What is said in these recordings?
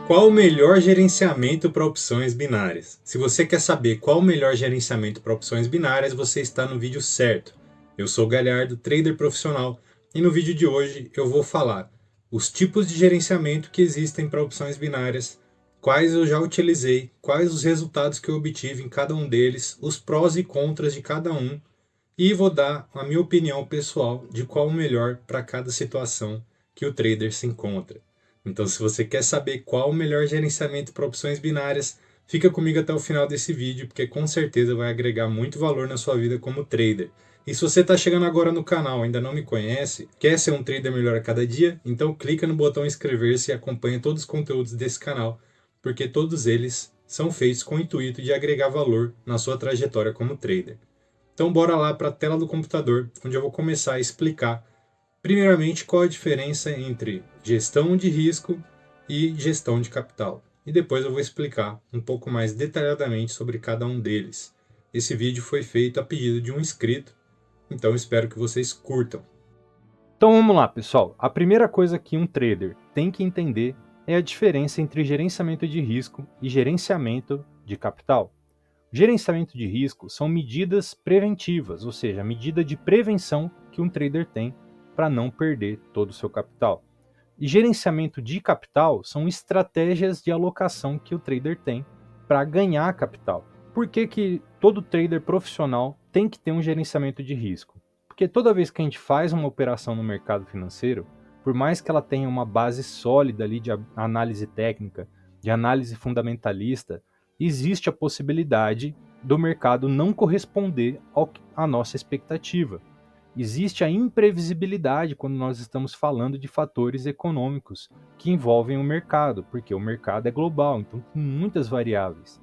Qual o melhor gerenciamento para opções binárias? Se você quer saber qual o melhor gerenciamento para opções binárias, você está no vídeo certo. Eu sou o Galhardo, trader profissional, e no vídeo de hoje eu vou falar os tipos de gerenciamento que existem para opções binárias, quais eu já utilizei, quais os resultados que eu obtive em cada um deles, os prós e contras de cada um, e vou dar a minha opinião pessoal de qual o melhor para cada situação que o trader se encontra. Então, se você quer saber qual o melhor gerenciamento para opções binárias, fica comigo até o final desse vídeo, porque com certeza vai agregar muito valor na sua vida como trader. E se você está chegando agora no canal e ainda não me conhece, quer ser um trader melhor a cada dia, então clica no botão inscrever-se e acompanha todos os conteúdos desse canal, porque todos eles são feitos com o intuito de agregar valor na sua trajetória como trader. Então bora lá para a tela do computador, onde eu vou começar a explicar, primeiramente, qual a diferença entre gestão de risco e gestão de capital. E depois eu vou explicar um pouco mais detalhadamente sobre cada um deles. Esse vídeo foi feito a pedido de um inscrito, então espero que vocês curtam. Então vamos lá, pessoal. A primeira coisa que um trader tem que entender é a diferença entre gerenciamento de risco e gerenciamento de capital. Gerenciamento de risco são medidas preventivas, ou seja, a medida de prevenção que um trader tem para não perder todo o seu capital. E gerenciamento de capital são estratégias de alocação que o trader tem para ganhar capital. Por que todo trader profissional tem que ter um gerenciamento de risco? Porque toda vez que a gente faz uma operação no mercado financeiro, por mais que ela tenha uma base sólida ali de análise técnica, de análise fundamentalista, existe a possibilidade do mercado não corresponder à nossa expectativa. Existe a imprevisibilidade quando nós estamos falando de fatores econômicos que envolvem o mercado, porque o mercado é global, então tem muitas variáveis.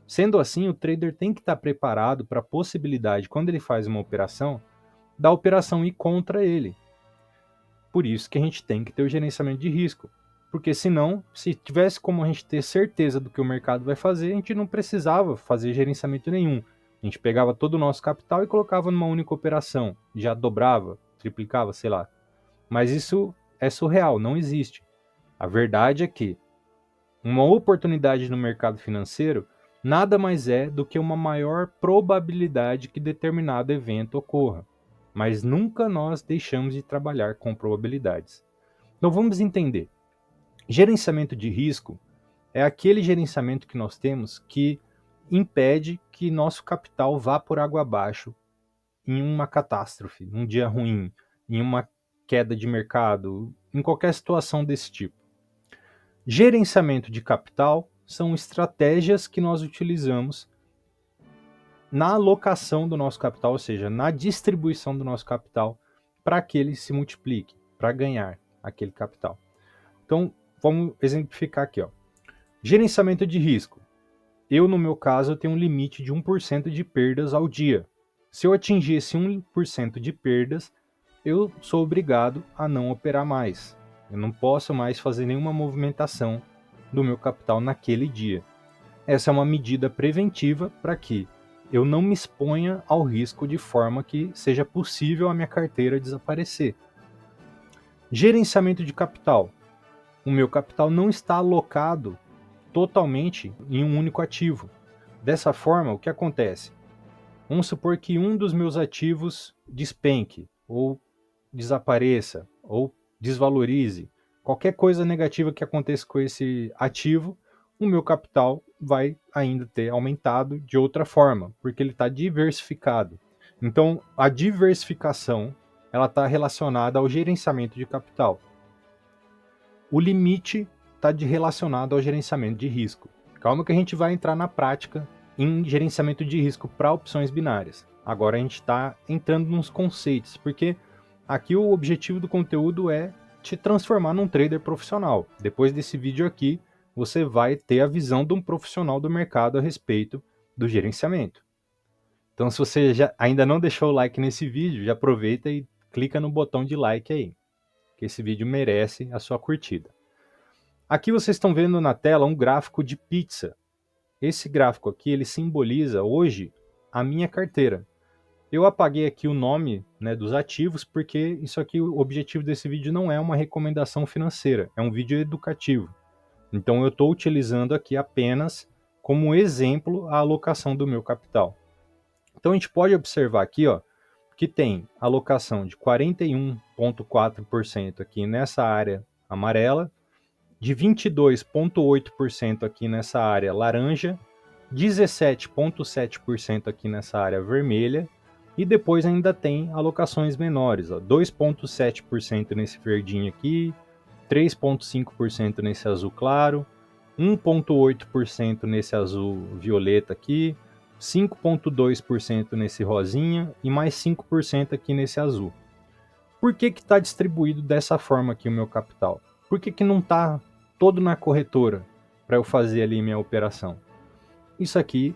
Sendo assim, o trader tem que estar preparado para a possibilidade, quando ele faz uma operação, da operação ir contra ele. Por isso que a gente tem que ter o gerenciamento de risco. Porque senão, se tivesse como a gente ter certeza do que o mercado vai fazer, a gente não precisava fazer gerenciamento nenhum. A gente pegava todo o nosso capital e colocava numa única operação. Já dobrava, triplicava, sei lá. Mas isso é surreal, não existe. A verdade é que uma oportunidade no mercado financeiro nada mais é do que uma maior probabilidade que determinado evento ocorra. Mas nunca nós deixamos de trabalhar com probabilidades. Então vamos entender. Gerenciamento de risco é aquele gerenciamento que nós temos que impede que nosso capital vá por água abaixo em uma catástrofe, num dia ruim, em uma queda de mercado, em qualquer situação desse tipo. Gerenciamento de capital são estratégias que nós utilizamos na alocação do nosso capital, ou seja, na distribuição do nosso capital para que ele se multiplique, para ganhar aquele capital. Então, vamos exemplificar aqui. Gerenciamento de risco. Eu, no meu caso, tenho um limite de 1% de perdas ao dia. Se eu atingir esse 1% de perdas, eu sou obrigado a não operar mais. Eu não posso mais fazer nenhuma movimentação do meu capital naquele dia. Essa é uma medida preventiva para que eu não me exponha ao risco de forma que seja possível a minha carteira desaparecer. Gerenciamento de capital. O meu capital não está alocado totalmente em um único ativo. Dessa forma, o que acontece? Vamos supor que um dos meus ativos despenque, ou desapareça, ou desvalorize. Qualquer coisa negativa que aconteça com esse ativo, o meu capital vai ainda ter aumentado de outra forma, porque ele está diversificado. Então, a diversificação ela está relacionada ao gerenciamento de capital. O limite está relacionado ao gerenciamento de risco. Calma que a gente vai entrar na prática em gerenciamento de risco para opções binárias. Agora a gente está entrando nos conceitos, porque aqui o objetivo do conteúdo é te transformar num trader profissional. Depois desse vídeo aqui, você vai ter a visão de um profissional do mercado a respeito do gerenciamento. Então, se você ainda não deixou o like nesse vídeo, já aproveita e clica no botão de like aí, que esse vídeo merece a sua curtida. Aqui vocês estão vendo na tela um gráfico de pizza. Esse gráfico aqui, ele simboliza hoje a minha carteira. Eu apaguei aqui o nome, né, dos ativos, porque isso aqui, o objetivo desse vídeo não é uma recomendação financeira, é um vídeo educativo. Então eu estou utilizando aqui apenas como exemplo a alocação do meu capital. Então a gente pode observar aqui, ó, que tem alocação de 41,4% aqui nessa área amarela, de 22,8% aqui nessa área laranja, 17,7% aqui nessa área vermelha, e depois ainda tem alocações menores, 2,7% nesse verdinho aqui, 3,5% nesse azul claro, 1,8% nesse azul violeta aqui, 5,2% nesse rosinha e mais 5% aqui nesse azul. Por que está distribuído dessa forma aqui o meu capital? Por que não está todo na corretora para eu fazer ali minha operação? Isso aqui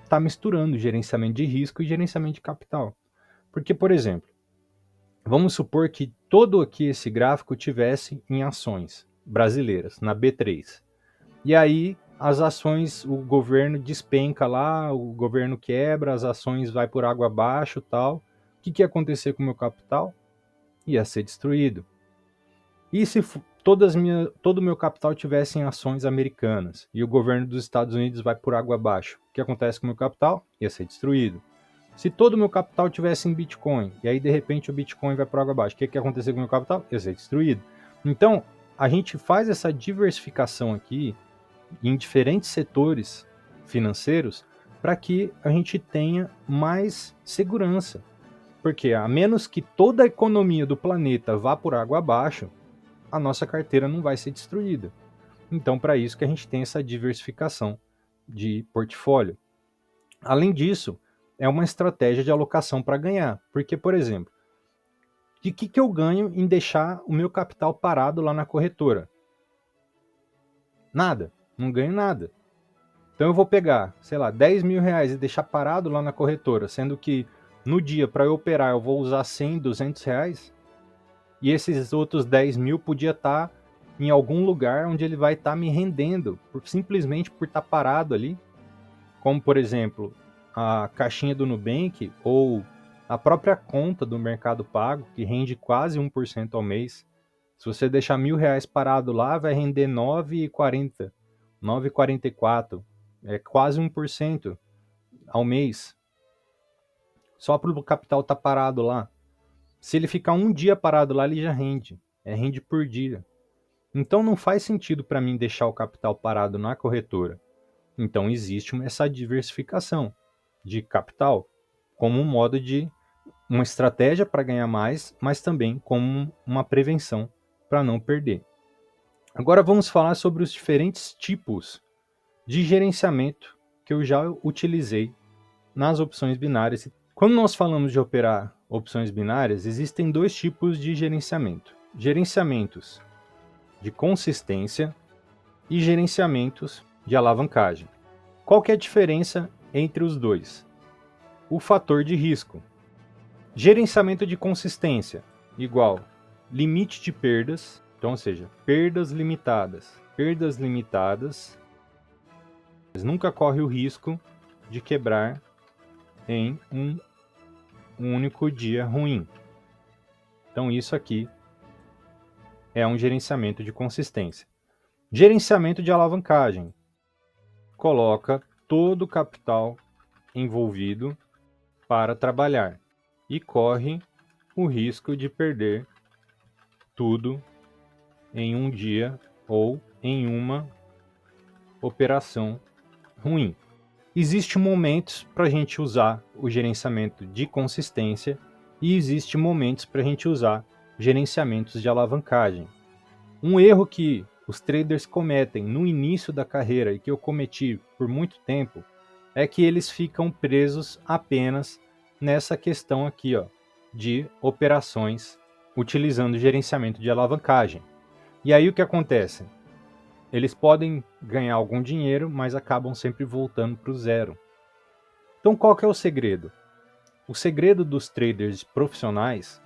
está misturando gerenciamento de risco e gerenciamento de capital. Porque, por exemplo, vamos supor que todo aqui esse gráfico tivesse em ações brasileiras, na B3. E aí as ações, o governo despenca lá, o governo quebra, as ações vai por água abaixo e tal. O que ia acontecer com o meu capital? Ia ser destruído. E se todo o meu capital tivesse em ações americanas e o governo dos Estados Unidos vai por água abaixo, o que acontece com o meu capital? Ia ser destruído. Se todo o meu capital tivesse em Bitcoin e aí de repente o Bitcoin vai por água abaixo, o que ia acontecer com o meu capital? Ia ser destruído. Então, a gente faz essa diversificação aqui em diferentes setores financeiros para que a gente tenha mais segurança. Porque a menos que toda a economia do planeta vá por água abaixo, a nossa carteira não vai ser destruída. Então, para isso que a gente tem essa diversificação de portfólio. Além disso, é uma estratégia de alocação para ganhar. Porque, por exemplo, de que eu ganho em deixar o meu capital parado lá na corretora? Nada. Não ganho nada. Então eu vou pegar, sei lá, 10 mil reais e deixar parado lá na corretora, sendo que no dia para eu operar eu vou usar 100, 200 reais, e esses outros 10 mil podia estar em algum lugar onde ele vai estar me rendendo, simplesmente por estar parado ali, como por exemplo a caixinha do Nubank ou a própria conta do Mercado Pago, que rende quase 1% ao mês. Se você deixar R$ 1.000 parado lá, vai render 9,40, 9,44, é quase 1% ao mês, só para o capital estar parado lá. Se ele ficar um dia parado lá, ele já rende, rende por dia. Então não faz sentido para mim deixar o capital parado na corretora. Então existe essa diversificação de capital como um modo de uma estratégia para ganhar mais, mas também como uma prevenção para não perder. Agora vamos falar sobre os diferentes tipos de gerenciamento que eu já utilizei nas opções binárias. Quando nós falamos de operar opções binárias, existem dois tipos de gerenciamento: gerenciamentos de consistência e gerenciamentos de alavancagem. Qual que é a diferença entre os dois? O fator de risco. Gerenciamento de consistência igual limite de perdas, então, ou seja, perdas limitadas. Perdas limitadas nunca corre o risco de quebrar em um único dia ruim. Então isso aqui é um gerenciamento de consistência. Gerenciamento de alavancagem. Coloca todo o capital envolvido para trabalhar e corre o risco de perder tudo em um dia ou em uma operação ruim. Existem momentos para a gente usar o gerenciamento de consistência e existem momentos para a gente usar gerenciamentos de alavancagem. Um erro que os traders cometem no início da carreira e que eu cometi por muito tempo é que eles ficam presos apenas nessa questão aqui, ó, de operações utilizando gerenciamento de alavancagem. E aí o que acontece? Eles podem ganhar algum dinheiro, mas acabam sempre voltando para o zero. Então qual que é o segredo? O segredo dos traders profissionais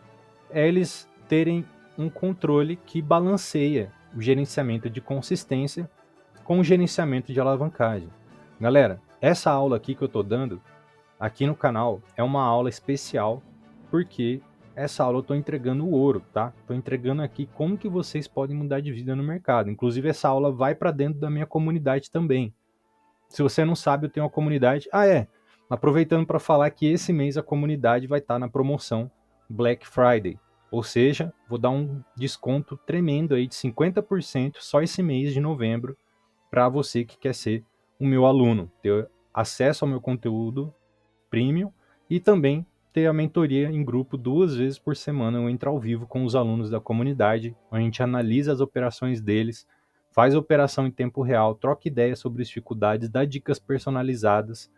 é eles terem um controle que balanceia o gerenciamento de consistência com o gerenciamento de alavancagem. Galera, essa aula aqui que eu estou dando aqui no canal é uma aula especial porque essa aula eu estou entregando o ouro, tá? Estou entregando aqui como que vocês podem mudar de vida no mercado. Inclusive, essa aula vai para dentro da minha comunidade também. Se você não sabe, eu tenho uma comunidade. Aproveitando para falar que esse mês a comunidade vai estar na promoção Black Friday. Ou seja, vou dar um desconto tremendo aí de 50% só esse mês de novembro para você que quer ser o meu aluno, ter acesso ao meu conteúdo premium e também ter a mentoria em grupo 2 vezes por semana. Eu entro ao vivo com os alunos da comunidade, a gente analisa as operações deles, faz a operação em tempo real, troca ideias sobre as dificuldades, dá dicas personalizadas.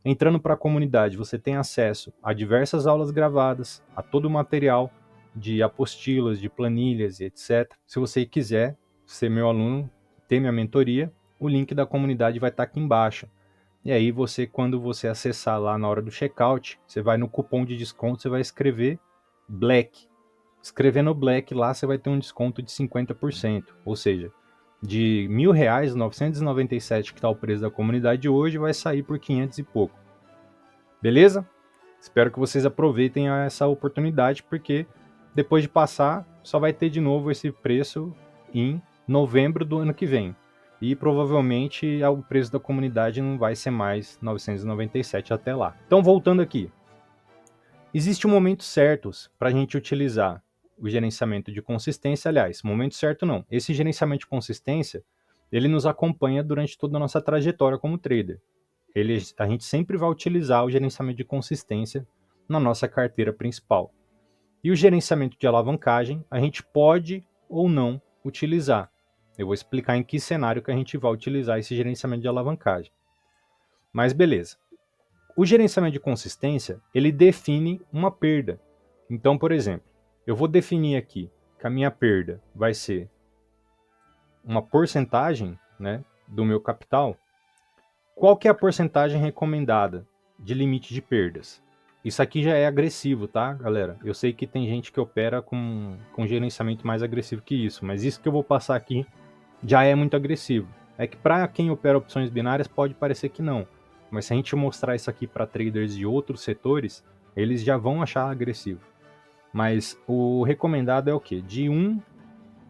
Entrando para a comunidade, você tem acesso a diversas aulas gravadas, a todo o material de apostilas, de planilhas e etc. Se você quiser ser meu aluno, ter minha mentoria, o link da comunidade vai estar aqui embaixo. E aí você, quando você acessar lá na hora do checkout, você vai no cupom de desconto, você vai escrever Black. Escrevendo Black lá, você vai ter um desconto de 50%. Ou seja, de R$ 1.000, 997 que está o preço da comunidade hoje, vai sair por 500 e pouco. Beleza? Espero que vocês aproveitem essa oportunidade, porque depois de passar, só vai ter de novo esse preço em novembro do ano que vem. E provavelmente o preço da comunidade não vai ser mais 997 até lá. Então, voltando aqui. Existe um momento certo para a gente utilizar o gerenciamento de consistência. Aliás, momento certo não. Esse gerenciamento de consistência, ele nos acompanha durante toda a nossa trajetória como trader. A gente sempre vai utilizar o gerenciamento de consistência na nossa carteira principal. E o gerenciamento de alavancagem, a gente pode ou não utilizar. Eu vou explicar em que cenário que a gente vai utilizar esse gerenciamento de alavancagem. Mas beleza. O gerenciamento de consistência, ele define uma perda. Então, por exemplo, eu vou definir aqui que a minha perda vai ser uma porcentagem, né, do meu capital. Qual que é a porcentagem recomendada de limite de perdas? Isso aqui já é agressivo, tá, galera? Eu sei que tem gente que opera com gerenciamento mais agressivo que isso, mas isso que eu vou passar aqui já é muito agressivo. É que para quem opera opções binárias pode parecer que não, mas se a gente mostrar isso aqui para traders de outros setores, eles já vão achar agressivo. Mas o recomendado é o quê? De 1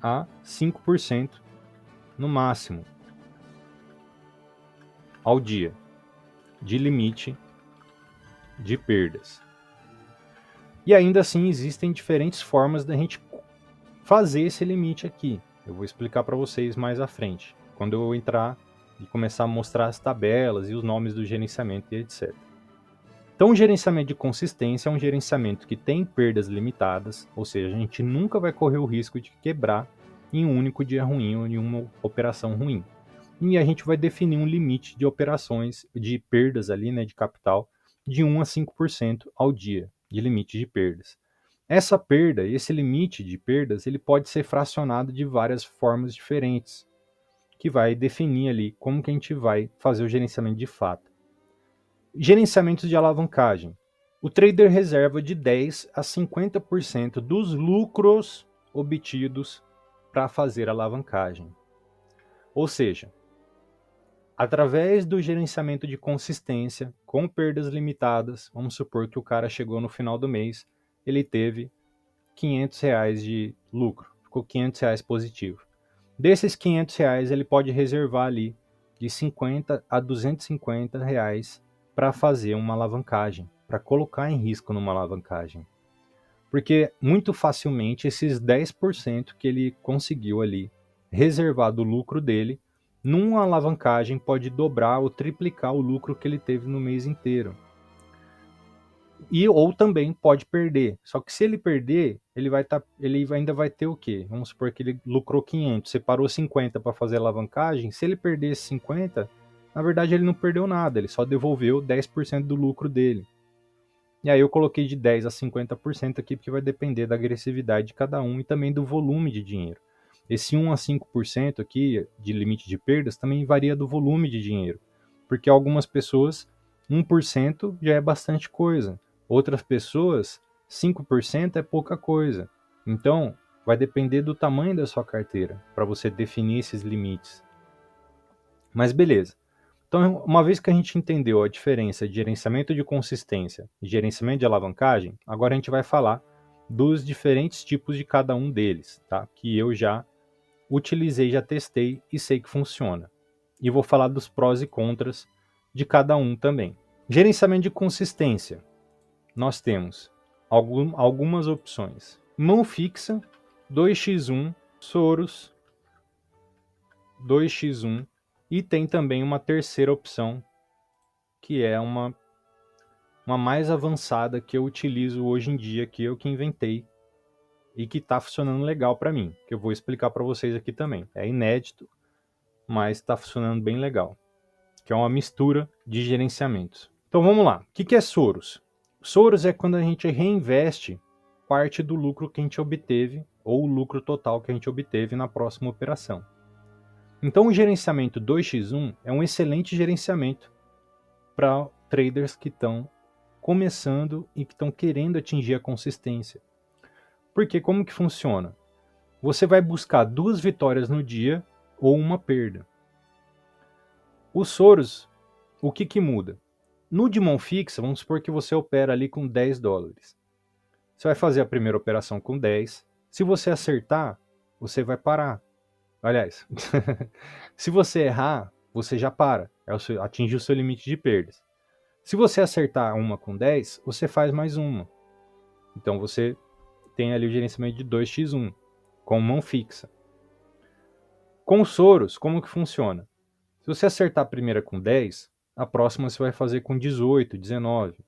a 5% no máximo ao dia de limite de perdas. E ainda assim existem diferentes formas da gente fazer esse limite aqui. Eu vou explicar para vocês mais à frente, quando eu entrar e começar a mostrar as tabelas e os nomes do gerenciamento e etc. Então, o gerenciamento de consistência é um gerenciamento que tem perdas limitadas, ou seja, a gente nunca vai correr o risco de quebrar em um único dia ruim ou em uma operação ruim. E a gente vai definir um limite de operações, de perdas ali, né, de capital, de 1 a 5% ao dia, de limite de perdas. Essa perda, esse limite de perdas, ele pode ser fracionado de várias formas diferentes, que vai definir ali como que a gente vai fazer o gerenciamento de fato. Gerenciamento de alavancagem. O trader reserva de 10 a 50% dos lucros obtidos para fazer alavancagem. Ou seja, através do gerenciamento de consistência, com perdas limitadas, vamos supor que o cara chegou no final do mês, ele teve R$ 500 de lucro, ficou R$ 500 positivo. Desses R$ 500, ele pode reservar ali de 50 a R$ 250 para fazer uma alavancagem, para colocar em risco numa alavancagem. Porque muito facilmente esses 10% que ele conseguiu ali reservar do lucro dele, numa alavancagem pode dobrar ou triplicar o lucro que ele teve no mês inteiro. Ou também pode perder. Só que se ele perder, ele ainda vai ter o quê? Vamos supor que ele lucrou 500, separou 50 para fazer alavancagem. Se ele perder esses 50, na verdade ele não perdeu nada, ele só devolveu 10% do lucro dele. E aí eu coloquei de 10 a 50% aqui, porque vai depender da agressividade de cada um e também do volume de dinheiro. Esse 1 a 5% aqui de limite de perdas também varia do volume de dinheiro, porque algumas pessoas 1% já é bastante coisa. Outras pessoas, 5% é pouca coisa. Então, vai depender do tamanho da sua carteira para você definir esses limites. Mas beleza. Então, uma vez que a gente entendeu a diferença de gerenciamento de consistência e gerenciamento de alavancagem, agora a gente vai falar dos diferentes tipos de cada um deles, tá? Que eu já utilizei, já testei e sei que funciona. E vou falar dos prós e contras de cada um também. Gerenciamento de consistência. Nós temos algumas opções. Mão fixa, 2x1, Soros, 2x1, e tem também uma terceira opção, que é uma mais avançada que eu utilizo hoje em dia, que eu que inventei e que está funcionando legal para mim, que eu vou explicar para vocês aqui também. É inédito, mas está funcionando bem legal, que é uma mistura de gerenciamentos. Então vamos lá. O que é Soros? Soros é quando a gente reinveste parte do lucro que a gente obteve, ou o lucro total que a gente obteve na próxima operação. Então o gerenciamento 2x1 é um excelente gerenciamento para traders que estão começando e que estão querendo atingir a consistência. Porque como que funciona? Você vai buscar 2 vitórias no dia ou uma perda. Os Soros, o que muda? No de mão fixa, vamos supor que você opera ali com $10. Você vai fazer a primeira operação com 10. Se você acertar, você vai parar. Aliás, se você errar, você já para. Atinge o seu limite de perdas. Se você acertar uma com 10, você faz mais uma. Então você tem ali o gerenciamento de 2x1, com mão fixa. Com os Soros, como que funciona? Se você acertar a primeira com 10, a próxima você vai fazer com 18, 19.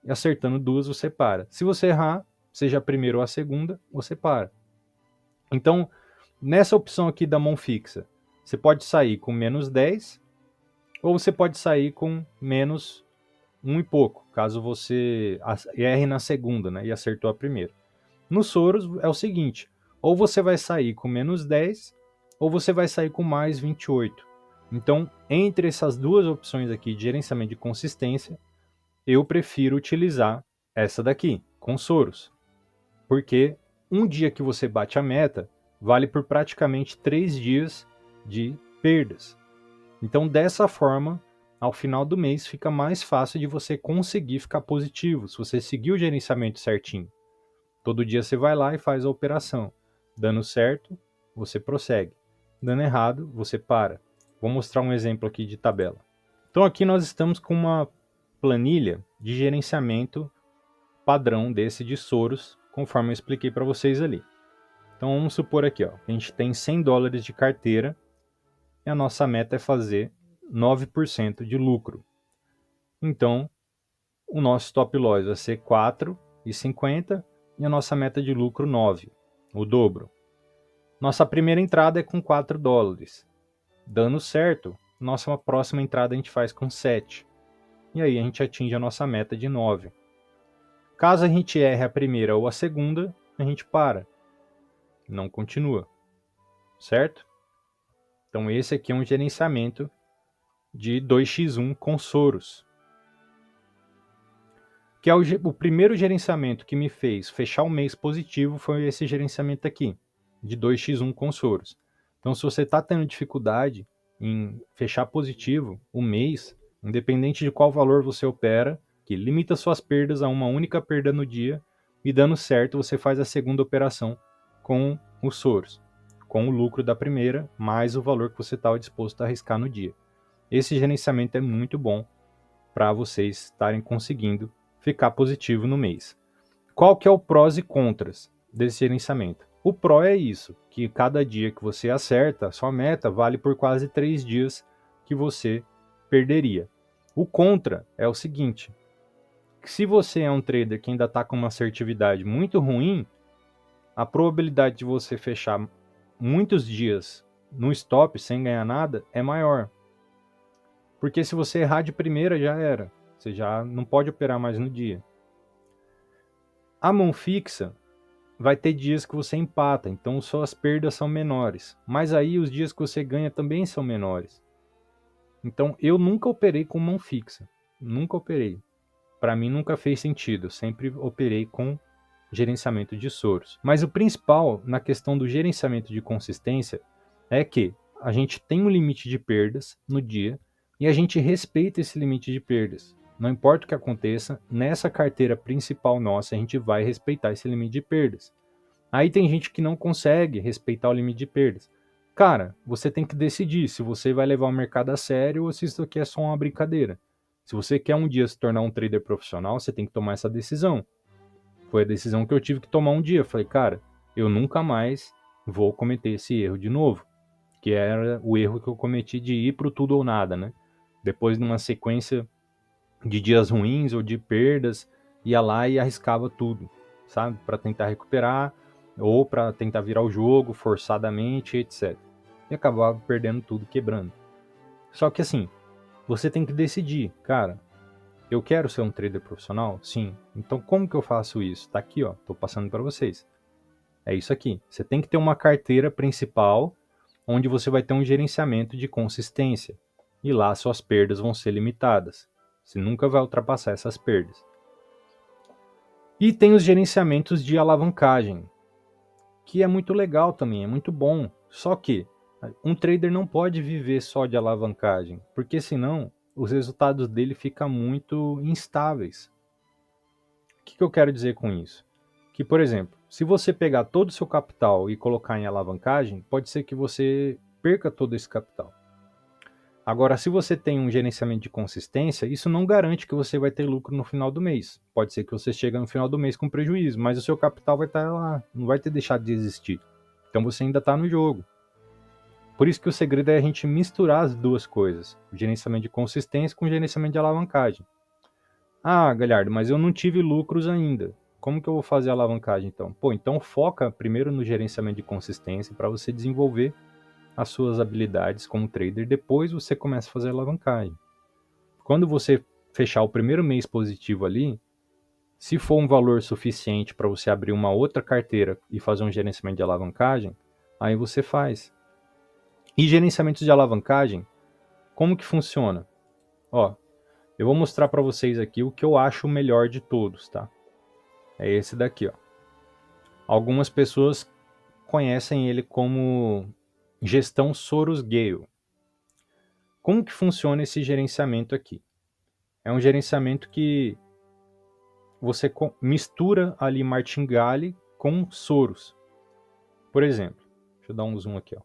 E acertando 2, você para. Se você errar, seja a primeira ou a segunda, você para. Então, nessa opção aqui da mão fixa, você pode sair com menos 10, ou você pode sair com menos 1 e pouco, caso você erre na segunda, né, e acertou a primeira. No Soros é o seguinte, ou você vai sair com menos 10, ou você vai sair com mais 28. Então, entre essas duas opções aqui de gerenciamento de consistência, eu prefiro utilizar essa daqui, com Soros. Porque um dia que você bate a meta, vale por praticamente 3 dias de perdas. Então, dessa forma, ao final do mês, fica mais fácil de você conseguir ficar positivo, se você seguir o gerenciamento certinho. Todo dia você vai lá e faz a operação. Dando certo, você prossegue. Dando errado, você para. Vou mostrar um exemplo aqui de tabela. Então aqui nós estamos com uma planilha de gerenciamento padrão desse de Soros, conforme eu expliquei para vocês ali. Então vamos supor aqui, ó, a gente tem $100 de carteira e a nossa meta é fazer 9% de lucro. Então o nosso stop loss vai ser 4,50 e a nossa meta de lucro 9, o dobro. Nossa primeira entrada é com $4. Dando certo, nossa próxima entrada a gente faz com 7. E aí a gente atinge a nossa meta de 9. Caso a gente erre a primeira ou a segunda, a gente para. Não continua. Certo? Então esse aqui é um gerenciamento de 2x1 com Soros. Que é o primeiro gerenciamento que me fez fechar o mês positivo foi esse gerenciamento aqui, de 2x1 com Soros. Então se você está tendo dificuldade em fechar positivo o mês, independente de qual valor você opera, que limita suas perdas a uma única perda no dia, e dando certo você faz a segunda operação com os Soros, com o lucro da primeira, mais o valor que você estava disposto a arriscar no dia. Esse gerenciamento é muito bom para vocês estarem conseguindo ficar positivo no mês. Qual que é o prós e contras desse gerenciamento? O pró é isso, que cada dia que você acerta, sua meta vale por quase 3 dias que você perderia. O contra é o seguinte, que se você é um trader que ainda está com uma assertividade muito ruim, a probabilidade de você fechar muitos dias no stop sem ganhar nada é maior. Porque se você errar de primeira, já era. Você já não pode operar mais no dia. A mão fixa vai ter dias que você empata, então suas perdas são menores. Mas aí os dias que você ganha também são menores. Então eu nunca operei com mão fixa. Nunca operei. Para mim nunca fez sentido. Eu sempre operei com gerenciamento de Soros. Mas o principal na questão do gerenciamento de consistência é que a gente tem um limite de perdas no dia e a gente respeita esse limite de perdas. Não importa o que aconteça, nessa carteira principal nossa, a gente vai respeitar esse limite de perdas. Aí tem gente que não consegue respeitar o limite de perdas. Cara, você tem que decidir se você vai levar o mercado a sério ou se isso aqui é só uma brincadeira. Se você quer um dia se tornar um trader profissional, você tem que tomar essa decisão. Foi a decisão que eu tive que tomar um dia. Falei, cara, eu nunca mais vou cometer esse erro de novo. Que era o erro que eu cometi de ir pro tudo ou nada, né? Depois de uma sequência de dias ruins ou de perdas, ia lá e arriscava tudo, sabe? Para tentar recuperar ou para tentar virar o jogo forçadamente, etc. E acabava perdendo tudo, quebrando. Só que assim, você tem que decidir, cara, eu quero ser um trader profissional? Sim. Então como que eu faço isso? Tá aqui, ó, tô passando para vocês. É isso aqui. Você tem que ter uma carteira principal onde você vai ter um gerenciamento de consistência. E lá suas perdas vão ser limitadas. Você nunca vai ultrapassar essas perdas. E tem os gerenciamentos de alavancagem, que é muito legal também, é muito bom. Só que um trader não pode viver só de alavancagem, porque senão os resultados dele ficam muito instáveis. O que eu quero dizer com isso? Que, por exemplo, se você pegar todo o seu capital e colocar em alavancagem, pode ser que você perca todo esse capital. Agora, se você tem um gerenciamento de consistência, isso não garante que você vai ter lucro no final do mês. Pode ser que você chegue no final do mês com prejuízo, mas o seu capital vai estar lá, não vai ter deixado de existir. Então você ainda está no jogo. Por isso que o segredo é a gente misturar as duas coisas, o gerenciamento de consistência com o gerenciamento de alavancagem. Ah, Galhardo, mas eu não tive lucros ainda. Como que eu vou fazer a alavancagem então? Pô, então foca primeiro no gerenciamento de consistência para você desenvolver as suas habilidades como trader, depois você começa a fazer alavancagem. Quando você fechar o primeiro mês positivo ali, se for um valor suficiente para você abrir uma outra carteira e fazer um gerenciamento de alavancagem, aí você faz. E gerenciamento de alavancagem, como que funciona? Ó, eu vou mostrar para vocês aqui o que eu acho o melhor de todos, tá? É esse daqui, ó. Algumas pessoas conhecem ele como gestão Soros-Gale. Como que funciona esse gerenciamento aqui? É um gerenciamento que você mistura ali martingale com Soros. Por exemplo, deixa eu dar um zoom aqui, ó.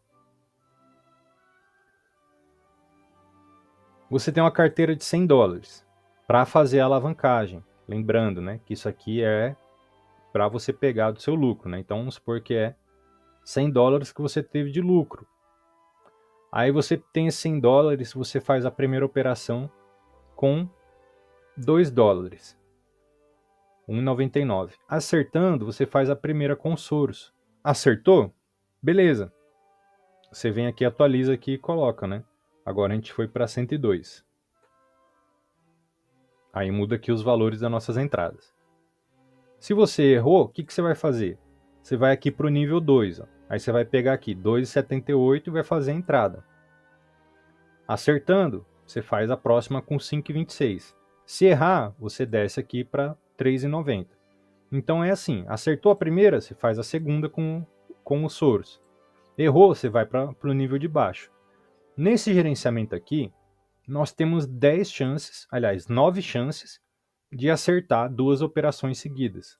Você tem uma carteira de $100 para fazer a alavancagem. Lembrando, né, que isso aqui é para você pegar do seu lucro, né? Então vamos supor que é $100 que você teve de lucro. Aí você tem esses $100, você faz a primeira operação com $2, 1,99. Acertando, você faz a primeira com Soros. Acertou? Beleza. Você vem aqui, atualiza aqui e coloca, né? Agora a gente foi para 102. Aí muda aqui os valores das nossas entradas. Se você errou, o que você vai fazer? Você vai aqui para o nível 2. Ó. Aí você vai pegar aqui 2,78 e vai fazer a entrada. Acertando, você faz a próxima com 5,26. Se errar, você desce aqui para 3,90. Então é assim, acertou a primeira, você faz a segunda com os Soros. Errou, você vai para o nível de baixo. Nesse gerenciamento aqui, nós temos 10 chances, aliás, 9 chances de acertar duas operações seguidas.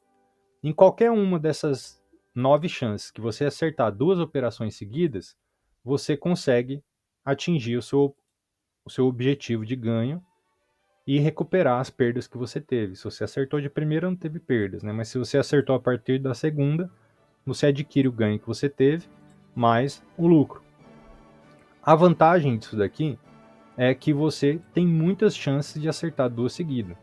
Em qualquer uma dessas 9 chances que você acertar duas operações seguidas, você consegue atingir o seu objetivo de ganho e recuperar as perdas que você teve. Se você acertou de primeira, não teve perdas, né? Mas se você acertou a partir da segunda, você adquire o ganho que você teve, mais o lucro. A vantagem disso daqui é que você tem muitas chances de acertar duas seguidas.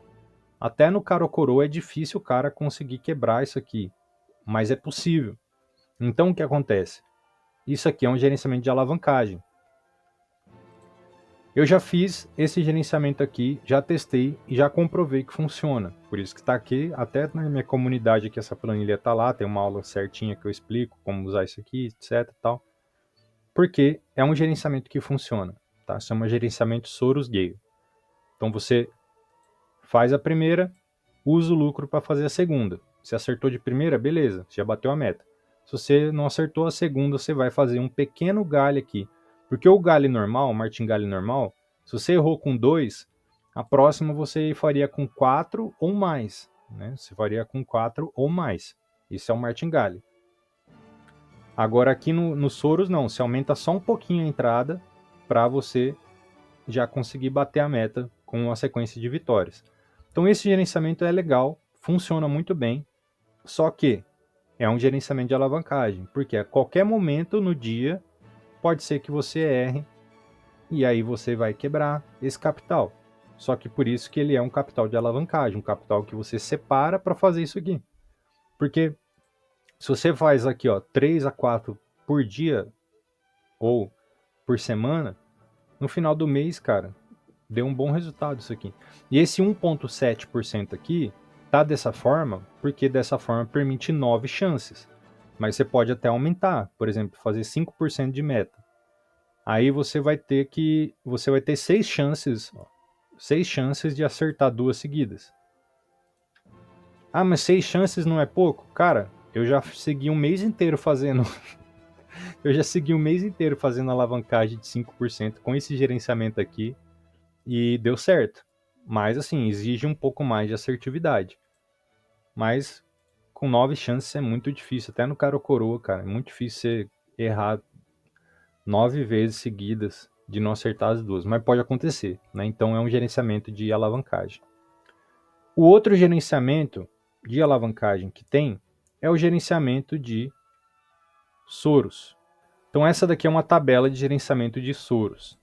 Até no cara ou coroa é difícil o cara conseguir quebrar isso aqui, mas é possível. Então o que acontece? Isso aqui é um gerenciamento de alavancagem. Eu já fiz esse gerenciamento aqui, já testei e já comprovei que funciona. Por isso que está aqui, até na minha comunidade aqui, essa planilha está lá, tem uma aula certinha que eu explico como usar isso aqui, etc. Tal. Porque é um gerenciamento que funciona. Tá? Isso é um gerenciamento Soros-Gale. Então você faz a primeira, usa o lucro para fazer a segunda. Se acertou de primeira, beleza, já bateu a meta. Se você não acertou a segunda, você vai fazer um pequeno galho aqui. Porque o galho normal, o martingale normal, se você errou com 2, A próxima você faria com 4 ou mais, né? Você faria com 4 ou mais. Isso é o martingale. Agora aqui no Soros não, você aumenta só um pouquinho a entrada para você já conseguir bater a meta com uma sequência de vitórias. Então esse gerenciamento é legal, funciona muito bem, só que é um gerenciamento de alavancagem, porque a qualquer momento no dia pode ser que você erre e aí você vai quebrar esse capital. Só que por isso que ele é um capital de alavancagem, um capital que você separa para fazer isso aqui. Porque se você faz aqui, ó, 3 a 4 por dia ou por semana, no final do mês, cara, deu um bom resultado isso aqui. E esse 1,7% aqui tá dessa forma, porque dessa forma permite 9 chances. Mas você pode até aumentar, por exemplo, fazer 5% de meta. Aí você vai ter 6 chances, ó, 6 chances de acertar duas seguidas. Ah, mas 6 chances não é pouco? Cara, eu já segui um mês inteiro fazendo eu já segui um mês inteiro fazendo alavancagem de 5% com esse gerenciamento aqui e deu certo. Mas assim, exige um pouco mais de assertividade. Mas com 9 chances é muito difícil, até no cara ou coroa, cara, é muito difícil você errar 9 vezes seguidas de não acertar as duas, mas pode acontecer, né? Então é um gerenciamento de alavancagem. O outro gerenciamento de alavancagem que tem é o gerenciamento de Soros. Então essa daqui é uma tabela de gerenciamento de Soros.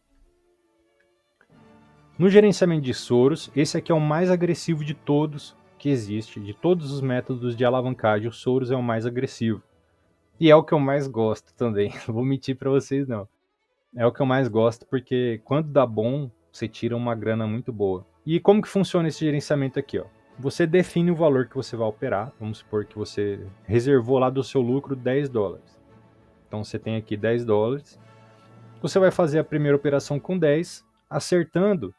No gerenciamento de Soros, esse aqui é o mais agressivo de todos que existe, de todos os métodos de alavancagem, o Soros é o mais agressivo. E é o que eu mais gosto também, não vou mentir para vocês não. É o que eu mais gosto porque quando dá bom, você tira uma grana muito boa. E como que funciona esse gerenciamento aqui, ó? Você define o valor que você vai operar, vamos supor que você reservou lá do seu lucro $10. Então você tem aqui $10. Você vai fazer a primeira operação com 10, acertando,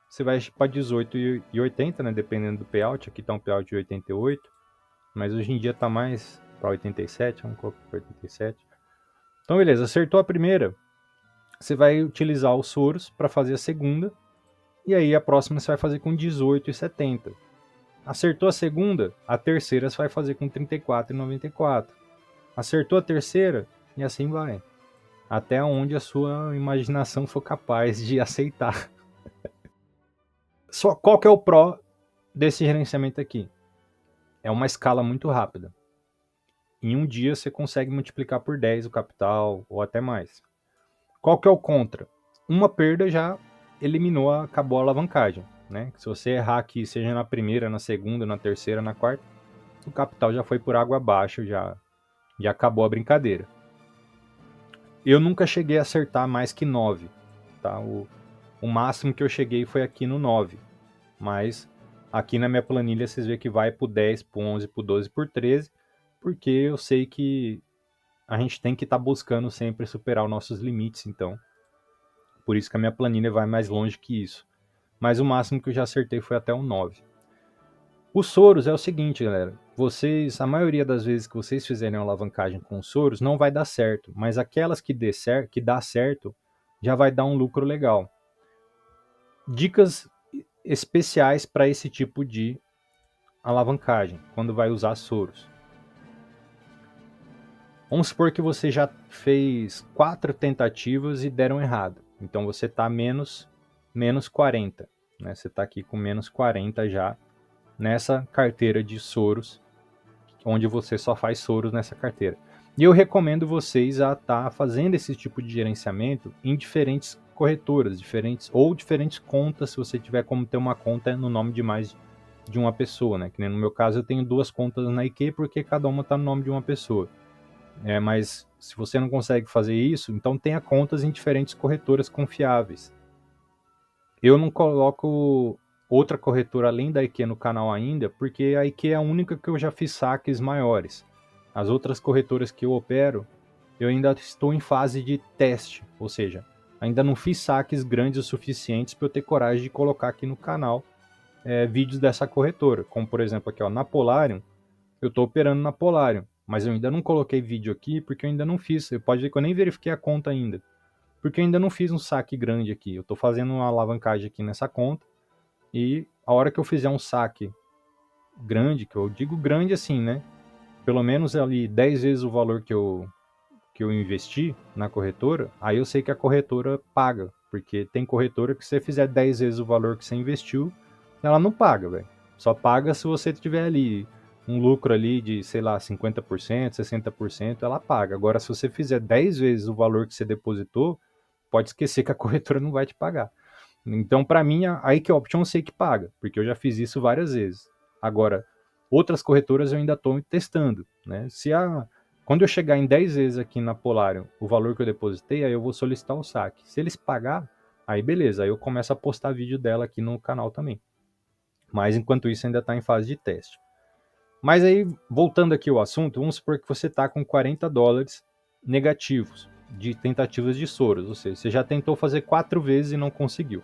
você vai para 18,80, né, dependendo do payout. Aqui está um payout de 88, mas hoje em dia está mais para 87, vamos colocar para 87. Então beleza, acertou a primeira, você vai utilizar os Soros para fazer a segunda, e aí a próxima você vai fazer com 18,70. Acertou a segunda, a terceira você vai fazer com 34,94. Acertou a terceira, e assim vai. Até onde a sua imaginação for capaz de aceitar. Só qual que é o pró desse gerenciamento aqui? É uma escala muito rápida. Em um dia você consegue multiplicar por 10 o capital ou até mais. Qual que é o contra? Uma perda já eliminou, acabou a alavancagem. Né? Se você errar aqui, seja na primeira, na segunda, na terceira, na quarta, o capital já foi por água abaixo, já acabou a brincadeira. Eu nunca cheguei a acertar mais que 9. Tá? O máximo que eu cheguei foi aqui no 9. Mas aqui na minha planilha vocês veem que vai pro 10, pro 11, pro 12, por 13, porque eu sei que a gente tem que estar buscando sempre superar os nossos limites, então. Por isso que a minha planilha vai mais longe que isso. Mas o máximo que eu já acertei foi até um 9. O Soros é o seguinte, galera. A maioria das vezes que vocês fizerem uma alavancagem com o Soros, não vai dar certo. Mas aquelas que dá certo, já vai dar um lucro legal. Dicas especiais para esse tipo de alavancagem, quando vai usar Soros. Vamos supor que você já fez 4 tentativas e deram errado. Então você está menos 40. Né? Você está aqui com menos 40 já nessa carteira de Soros, onde você só faz Soros nessa carteira. E eu recomendo vocês a estar fazendo esse tipo de gerenciamento em diferentes corretoras, diferentes contas, se você tiver como ter uma conta no nome de mais de uma pessoa, né? Que nem no meu caso eu tenho 2 contas na IK porque cada uma está no nome de uma pessoa. Mas se você não consegue fazer isso, então tenha contas em diferentes corretoras confiáveis. Eu não coloco outra corretora além da IK no canal ainda, porque a IK é a única que eu já fiz saques maiores. As outras corretoras que eu opero, eu ainda estou em fase de teste, ou seja, ainda não fiz saques grandes o suficientes para eu ter coragem de colocar aqui no canal vídeos dessa corretora, como por exemplo aqui, ó, na Polarium, eu estou operando na Polarium, mas eu ainda não coloquei vídeo aqui porque eu ainda não fiz. Você pode ver que eu nem verifiquei a conta ainda, porque eu ainda não fiz um saque grande aqui. Eu estou fazendo uma alavancagem aqui nessa conta, e a hora que eu fizer um saque grande, que eu digo grande assim, né? Pelo menos ali 10 vezes o valor que eu investi na corretora, aí eu sei que a corretora paga. Porque tem corretora que se você fizer 10 vezes o valor que você investiu, ela não paga, velho. Só paga se você tiver ali um lucro ali de, sei lá, 50%, 60%, ela paga. Agora, se você fizer 10 vezes o valor que você depositou, pode esquecer que a corretora não vai te pagar. Então, para mim, a IK Option eu sei que paga, porque eu já fiz isso várias vezes. Agora, outras corretoras eu ainda estou testando, né? Quando eu chegar em 10 vezes aqui na Polarium o valor que eu depositei, aí eu vou solicitar o saque. Se eles pagar, aí beleza, aí eu começo a postar vídeo dela aqui no canal também. Mas enquanto isso ainda está em fase de teste. Mas aí, voltando aqui ao assunto, vamos supor que você está com $40 negativos de tentativas de Soros, ou seja, você já tentou fazer 4 vezes e não conseguiu.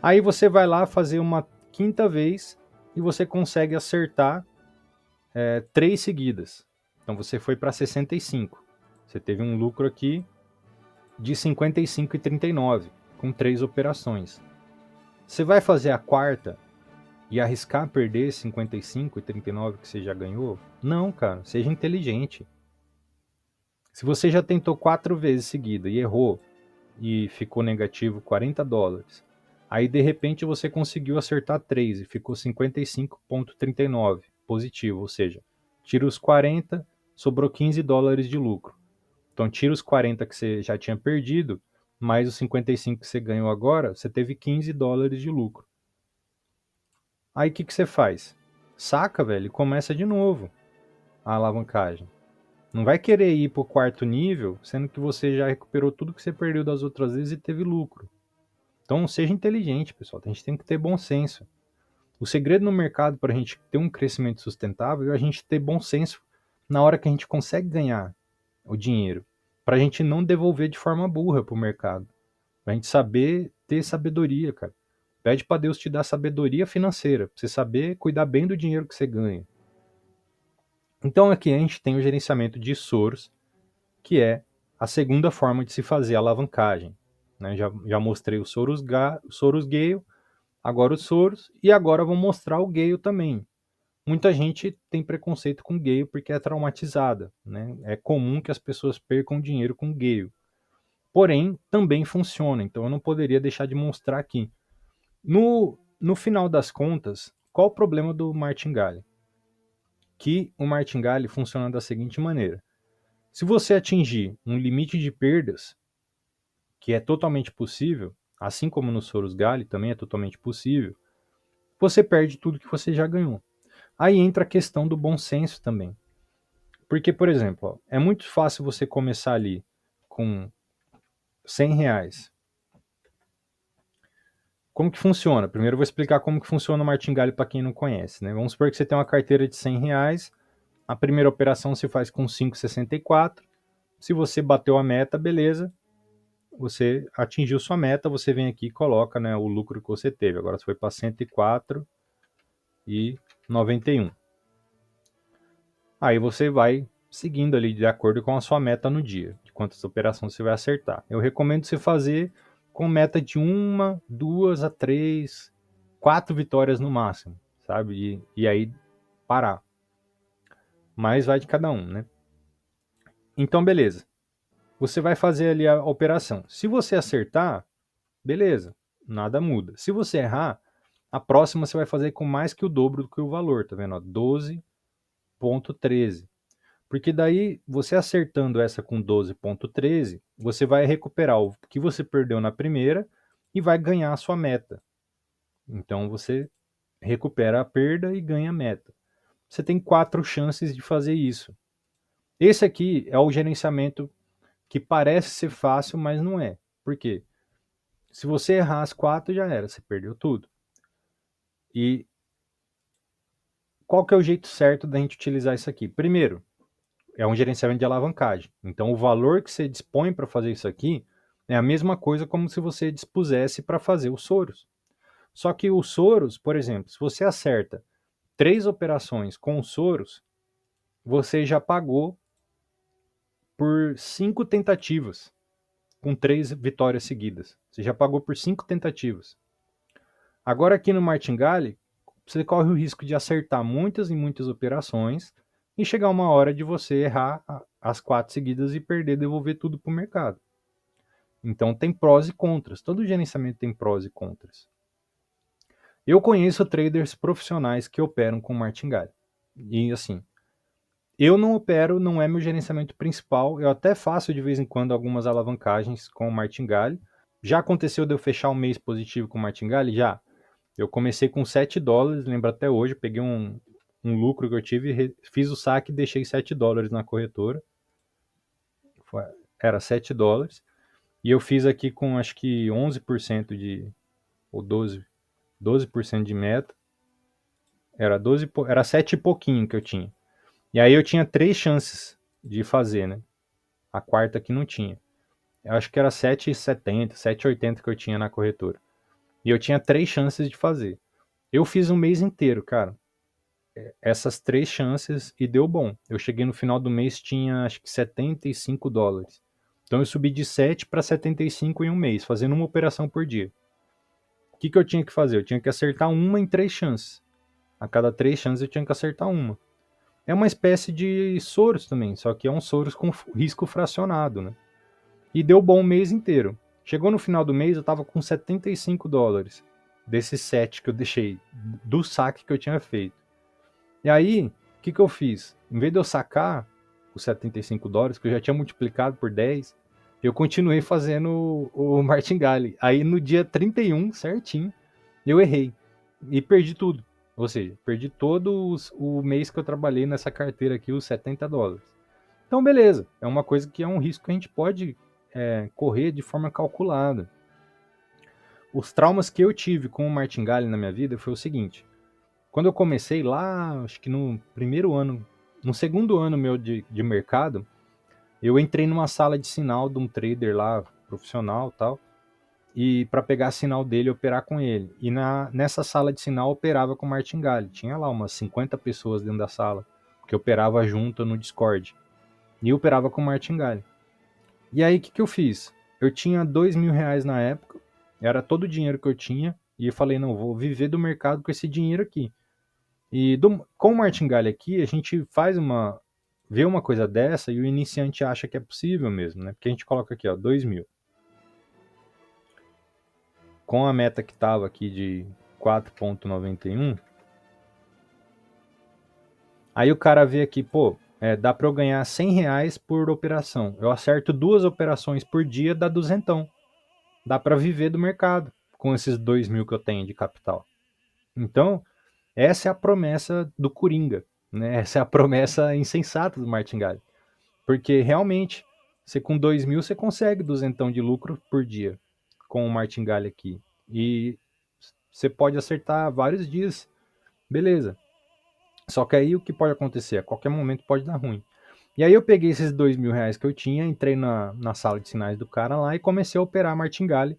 Aí você vai lá fazer uma quinta vez e você consegue acertar 3 seguidas. Então você foi para 65. Você teve um lucro aqui de 55,39 com 3 operações. Você vai fazer a quarta e arriscar perder 55,39 que você já ganhou? Não, cara, seja inteligente. Se você já tentou 4 vezes seguida e errou e ficou negativo $40, aí de repente você conseguiu acertar 3 e ficou 55,39 positivo, ou seja, tira os 40, sobrou $15 de lucro. Então tira os 40 que você já tinha perdido, mais os 55 que você ganhou agora, você teve $15 de lucro. Aí o que você faz? Saca, velho, e começa de novo a alavancagem. Não vai querer ir pro quarto nível, sendo que você já recuperou tudo que você perdeu das outras vezes e teve lucro. Então seja inteligente, pessoal. A gente tem que ter bom senso. O segredo no mercado para a gente ter um crescimento sustentável é a gente ter bom senso na hora que a gente consegue ganhar o dinheiro. Para a gente não devolver de forma burra para o mercado. Para a gente saber ter sabedoria, cara. Pede para Deus te dar sabedoria financeira, para você saber cuidar bem do dinheiro que você ganha. Então aqui a gente tem o gerenciamento de Soros, que é a segunda forma de se fazer a alavancagem. Né? Já mostrei o Soros Gale, agora o Soros, e agora vou mostrar o Gale também. Muita gente tem preconceito com Gale porque é traumatizada. Né? É comum que as pessoas percam dinheiro com Gale. Porém, também funciona, então eu não poderia deixar de mostrar aqui. No final das contas, qual o problema do martingale? Que o martingale funciona da seguinte maneira. Se você atingir um limite de perdas, que é totalmente possível, assim como no Soros Gale também é totalmente possível, você perde tudo que você já ganhou. Aí entra a questão do bom senso também. Porque, por exemplo, ó, é muito fácil você começar ali com R$ 100. Como que funciona? Primeiro eu vou explicar como que funciona o martingale para quem não conhece. Né? Vamos supor que você tem uma carteira de R$ 100, a primeira operação se faz com 5,64. Se você bateu a meta, beleza, você atingiu sua meta, você vem aqui e coloca, né, o lucro que você teve. Agora você foi para 104,91. Aí você vai seguindo ali de acordo com a sua meta no dia, de quantas operações você vai acertar. Eu recomendo você fazer com meta de 1, 2 a 3, 4 vitórias no máximo, sabe? E aí parar. Mas vai de cada um, né? Então, beleza. Você vai fazer ali a operação. Se você acertar, beleza, nada muda. Se você errar, a próxima você vai fazer com mais que o dobro do que o valor, tá vendo? 12,13. Porque daí, você acertando essa com 12,13, você vai recuperar o que você perdeu na primeira e vai ganhar a sua meta. Então você recupera a perda e ganha a meta. Você tem 4 chances de fazer isso. Esse aqui é o gerenciamento que parece ser fácil, mas não é. Por quê? Se você errar as 4, já era, você perdeu tudo. E qual que é o jeito certo da gente utilizar isso aqui? Primeiro, é um gerenciamento de alavancagem. Então, o valor que você dispõe para fazer isso aqui é a mesma coisa como se você dispusesse para fazer os Soros. Só que os Soros, por exemplo, se você acerta 3 operações com os Soros, você já pagou por 5 tentativas, com 3 vitórias seguidas. Você já pagou por 5 tentativas. Agora aqui no Martingale, você corre o risco de acertar muitas e muitas operações e chegar uma hora de você errar as 4 seguidas e perder, devolver tudo para o mercado. Então tem prós e contras. Todo gerenciamento tem prós e contras. Eu conheço traders profissionais que operam com Martingale. E assim, eu não opero, não é meu gerenciamento principal. Eu até faço de vez em quando algumas alavancagens com o Martingale. Já aconteceu de eu fechar um mês positivo com o Martingale? Já. Eu comecei com $7, lembro até hoje, peguei um lucro que eu tive, fiz o saque e deixei $7 na corretora. Era $7. E eu fiz aqui com acho que 11% ou 12% de meta. Era 7 e pouquinho que eu tinha. E aí eu tinha 3 chances de fazer, né? A quarta que não tinha. Eu acho que era 7,70, 7,80 que eu tinha na corretora. E eu tinha 3 chances de fazer. Eu fiz um mês inteiro, cara. Essas 3 chances e deu bom. Eu cheguei no final do mês, tinha acho que $75. Então eu subi de 7 para 75 em um mês, fazendo uma operação por dia. O que eu tinha que fazer? Eu tinha que acertar uma em 3 chances. A cada 3 chances eu tinha que acertar uma. É uma espécie de Soros também, só que é um Soros com risco fracionado, né? E deu bom o mês inteiro. Chegou no final do mês, eu tava com $75 desses 7 que eu deixei, do saque que eu tinha feito. E aí, o que eu fiz? Em vez de eu sacar os $75, que eu já tinha multiplicado por 10, eu continuei fazendo o Martingale. Aí no dia 31, certinho, eu errei. E perdi tudo. Ou seja, perdi todo o mês que eu trabalhei nessa carteira aqui, os $70. Então, beleza. É uma coisa que é um risco que a gente pode correr de forma calculada. Os traumas que eu tive com o Martingale na minha vida foi o seguinte. Quando eu comecei lá, acho que no primeiro ano, no segundo ano meu de mercado, eu entrei numa sala de sinal de um trader lá, profissional e tal, e para pegar sinal dele e operar com ele. E nessa sala de sinal operava com o Martingale. Tinha lá umas 50 pessoas dentro da sala, que operava junto no Discord. E eu operava com o Martingale. E aí o que eu fiz? Eu tinha R$ 2.000 na época, era todo o dinheiro que eu tinha, e eu falei, não, vou viver do mercado com esse dinheiro aqui. E com o Martingale aqui, a gente vê uma coisa dessa e o iniciante acha que é possível mesmo, né? Porque a gente coloca aqui, ó, 2.000. Com a meta que estava aqui de 4,91, aí o cara vê aqui, pô, dá para eu ganhar R$ 100 por operação. Eu acerto 2 operações por dia, dá duzentão. Dá para viver do mercado com esses 2.000 que eu tenho de capital. Então, essa é a promessa do Coringa, né? Essa é a promessa insensata do Martingale. Porque realmente, você com 2.000 você consegue duzentão de lucro por dia com o Martingale aqui. E você pode acertar vários dias, beleza. Só que aí o que pode acontecer? A qualquer momento pode dar ruim. E aí eu peguei esses R$ 2.000 que eu tinha, entrei na sala de sinais do cara lá e comecei a operar Martingale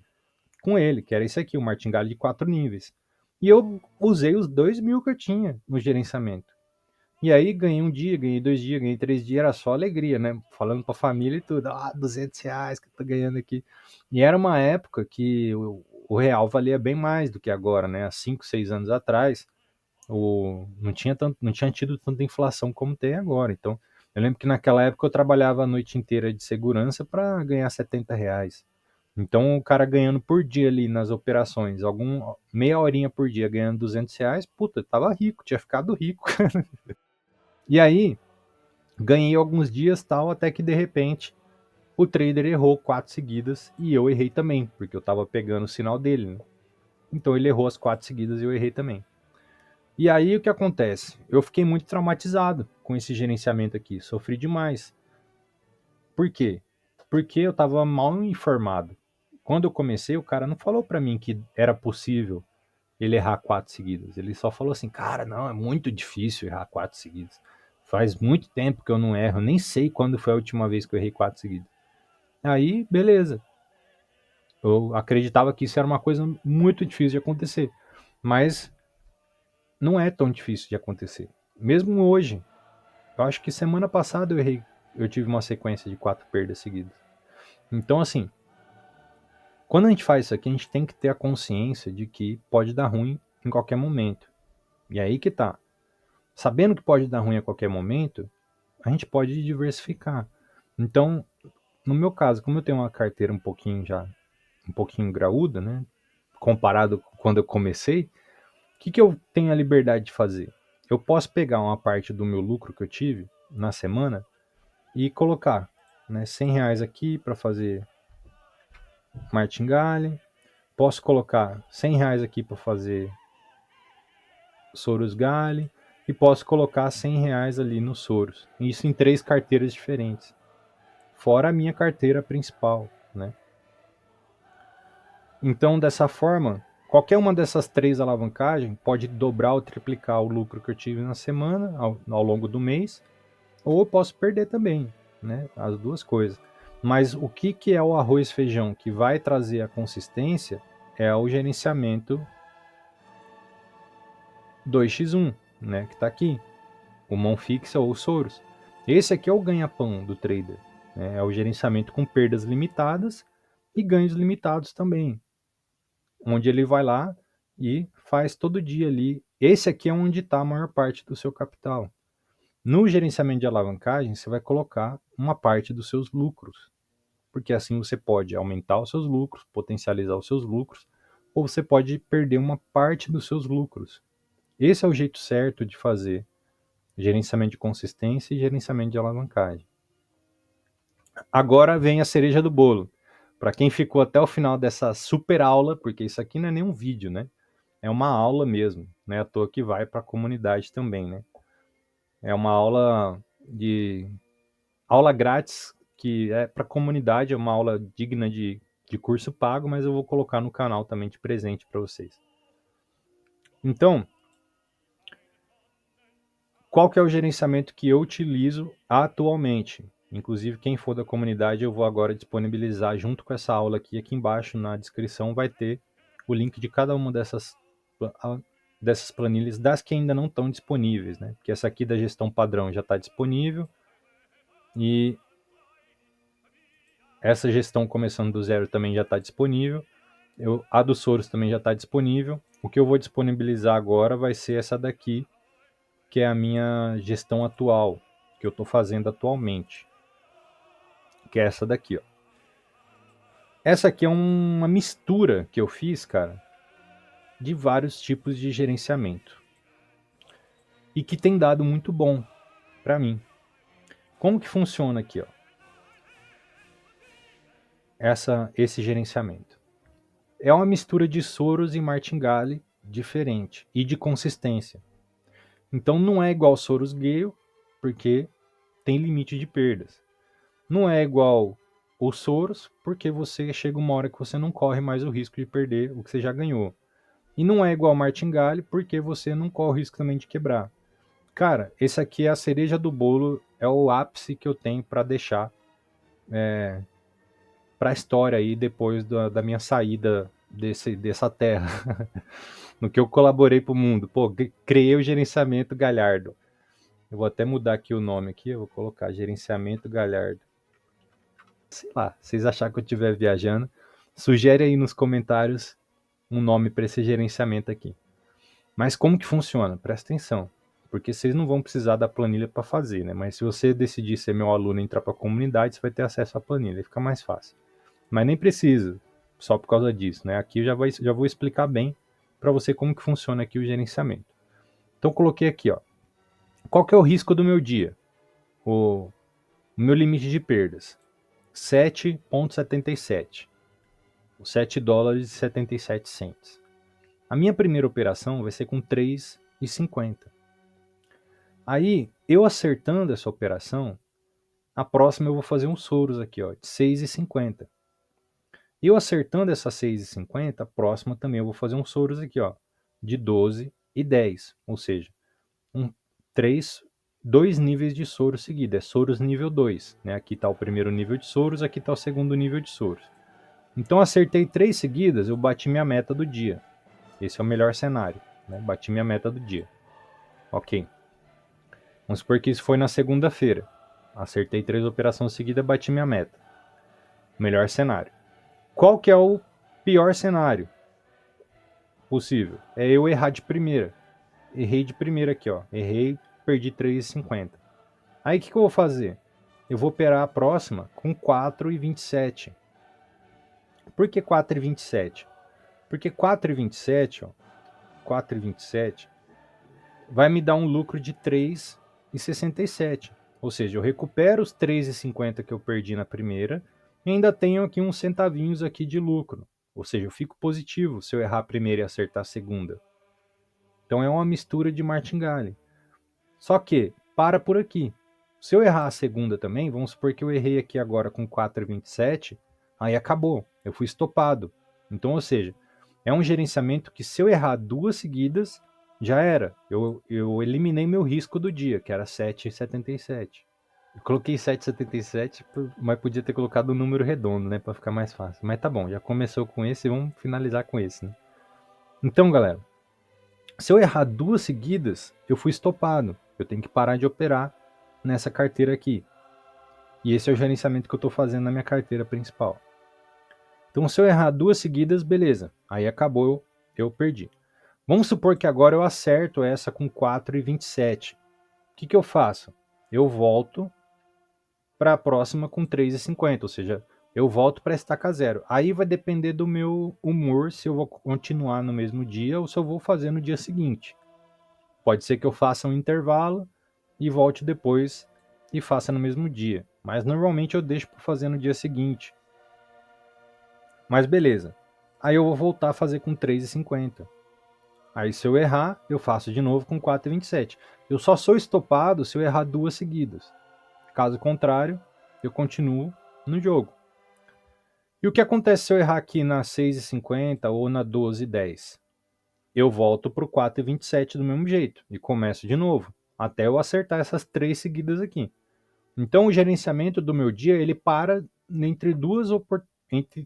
com ele, que era esse aqui, o Martingale de 4 níveis. E eu usei os 2.000 que eu tinha no gerenciamento. E aí ganhei um dia, ganhei 2 dias, ganhei 3 dias, era só alegria, né? Falando pra família e tudo, R$ 200 que eu tô ganhando aqui. E era uma época que o real valia bem mais do que agora, né? Há 5, 6 anos atrás, não tinha tido tanta inflação como tem agora. Então, eu lembro que naquela época eu trabalhava a noite inteira de segurança para ganhar R$ 70. Então, o cara ganhando por dia ali nas operações, meia horinha por dia ganhando R$ 200, puta, tava rico, tinha ficado rico. E aí, ganhei alguns dias tal, até que de repente o trader errou 4 seguidas e eu errei também, porque eu tava pegando o sinal dele, né? Então ele errou as 4 seguidas e eu errei também. E aí o que acontece? Eu fiquei muito traumatizado com esse gerenciamento aqui, sofri demais. Por quê? Porque eu tava mal informado. Quando eu comecei, o cara não falou para mim que era possível ele errar 4 seguidas. Ele só falou assim, cara, não, é muito difícil errar 4 seguidas. Faz muito tempo que eu não erro, nem sei quando foi a última vez que eu errei 4 seguidas. Aí, beleza. Eu acreditava que isso era uma coisa muito difícil de acontecer. Mas não é tão difícil de acontecer. Mesmo hoje, eu acho que semana passada eu tive uma sequência de 4 perdas seguidas. Então, assim, Quando a gente faz isso aqui, a gente tem que ter a consciência de que pode dar ruim em qualquer momento. E aí que tá. Sabendo que pode dar ruim a qualquer momento, a gente pode diversificar. Então, no meu caso, como eu tenho uma carteira um pouquinho graúda, né? Comparado com quando eu comecei, o que eu tenho a liberdade de fazer? Eu posso pegar uma parte do meu lucro que eu tive na semana e colocar, né, R$ 100 aqui para fazer martingale, posso colocar R$ 100 aqui para fazer Soros Gale e posso colocar R$ 100 ali no Soros. Isso em 3 carteiras diferentes, fora a minha carteira principal, né? Então, dessa forma, qualquer uma dessas 3 alavancagens pode dobrar ou triplicar o lucro que eu tive na semana, ao longo do mês, ou eu posso perder também, né? As duas coisas. Mas o que é o arroz e feijão que vai trazer a consistência é o gerenciamento 2x1, né? Que está aqui, o mão fixa ou o Soros. Esse aqui é o ganha-pão do trader, né? É o gerenciamento com perdas limitadas e ganhos limitados também, onde ele vai lá e faz todo dia ali. Esse aqui é onde está a maior parte do seu capital. No gerenciamento de alavancagem, você vai colocar uma parte dos seus lucros, porque assim você pode aumentar os seus lucros, potencializar os seus lucros, ou você pode perder uma parte dos seus lucros. Esse é o jeito certo de fazer gerenciamento de consistência e gerenciamento de alavancagem. Agora vem a cereja do bolo. Para quem ficou até o final dessa super aula, porque isso aqui não é nem um vídeo, né? É uma aula mesmo, né? À toa que vai para a comunidade também, né? É uma aula grátis que é para a comunidade, é uma aula digna de curso pago, mas eu vou colocar no canal também de presente para vocês. Então, qual que é o gerenciamento que eu utilizo atualmente? Inclusive, quem for da comunidade, eu vou agora disponibilizar junto com essa aula aqui embaixo na descrição vai ter o link de cada uma dessas planilhas, das que ainda não estão disponíveis, né? Porque essa aqui da gestão padrão já está disponível e essa gestão começando do zero também já está disponível. A do Soros também já está disponível. O que eu vou disponibilizar agora vai ser essa daqui, que é a minha gestão atual, que eu estou fazendo atualmente, que é essa daqui, ó. Essa aqui é uma mistura que eu fiz, cara, de vários tipos de gerenciamento e que tem dado muito bom para mim. Como que funciona aqui, ó? Esse gerenciamento é uma mistura de Soros e Martingale diferente e de consistência. Então não é igual Soros Gale, porque tem limite de perdas. Não é igual o Soros, porque você chega uma hora que você não corre mais o risco de perder o que você já ganhou. E não é igual Martingale, porque você não corre o risco também de quebrar. Cara, esse aqui é a cereja do bolo, é o ápice que eu tenho para deixar para a história aí depois da minha saída dessa terra. No que eu colaborei para o mundo. Pô, criei o gerenciamento Galhardo. Eu vou até mudar aqui o nome aqui, eu vou colocar gerenciamento Galhardo. Sei lá, vocês acharem que eu estiver viajando, sugere aí nos comentários um nome para esse gerenciamento aqui. Mas como que funciona? Presta atenção, porque vocês não vão precisar da planilha para fazer, né? Mas se você decidir ser meu aluno e entrar para a comunidade, você vai ter acesso à planilha, fica mais fácil. Mas nem precisa, só por causa disso, né? Aqui eu já vou explicar bem para você como que funciona aqui o gerenciamento. Então coloquei aqui, ó. Qual que é o risco do meu dia? O meu limite de perdas, 7,77. Os $7,77. A minha primeira operação vai ser com 3,50. Aí, eu acertando essa operação, a próxima eu vou fazer um Soros aqui, ó, de 6,50. Eu acertando essa 6,50, a próxima também eu vou fazer um Soros aqui, ó, de 12,10. Ou seja, dois níveis de Soros seguidos. É Soros nível 2. Né? Aqui está o primeiro nível de Soros, aqui está o segundo nível de Soros. Então acertei 3 seguidas, eu bati minha meta do dia. Esse é o melhor cenário. Né? Bati minha meta do dia. Ok. Vamos supor que isso foi na segunda-feira. Acertei 3 operações seguidas, bati minha meta. Melhor cenário. Qual que é o pior cenário possível é eu errar de primeira. Errei de primeira aqui, ó. Errei, perdi 3,50. Aí o que eu vou fazer? Eu vou operar a próxima com 4,27. Por que 4,27? Porque 4,27, ó, 4,27 vai me dar um lucro de 3,67. Ou seja, eu recupero os 3,50 que eu perdi na primeira e ainda tenho aqui uns centavinhos aqui de lucro. Ou seja, eu fico positivo se eu errar a primeira e acertar a segunda. Então é uma mistura de martingale. Só que, para por aqui. Se eu errar a segunda também, vamos supor que eu errei aqui agora com 4,27, aí acabou, eu fui estopado. Então, ou seja, é um gerenciamento que se eu errar duas seguidas, já era. Eu eliminei meu risco do dia, que era 7,77. Eu coloquei 7,77, mas podia ter colocado um número redondo, né, para ficar mais fácil. Mas tá bom, já começou com esse, vamos finalizar com esse, né? Então, galera, se eu errar duas seguidas, eu fui estopado. Eu tenho que parar de operar nessa carteira aqui. E esse é o gerenciamento que eu estou fazendo na minha carteira principal. Então, se eu errar duas seguidas, beleza. Aí acabou, eu perdi. Vamos supor que agora eu acerto essa com 4,27. O que eu faço? Eu volto para a próxima com 3,50, ou seja, eu volto para estaca zero. Aí vai depender do meu humor, se eu vou continuar no mesmo dia ou se eu vou fazer no dia seguinte. Pode ser que eu faça um intervalo e volte depois e faça no mesmo dia. Mas normalmente eu deixo para fazer no dia seguinte. Mas beleza. Aí eu vou voltar a fazer com 3,50. Aí se eu errar, eu faço de novo com 4,27. Eu só sou estopado se eu errar duas seguidas. Caso contrário, eu continuo no jogo. E o que acontece se eu errar aqui na 6,50 ou na 12,10? Eu volto para o 4,27 do mesmo jeito e começo de novo, até eu acertar essas três seguidas aqui. Então o gerenciamento do meu dia ele para entre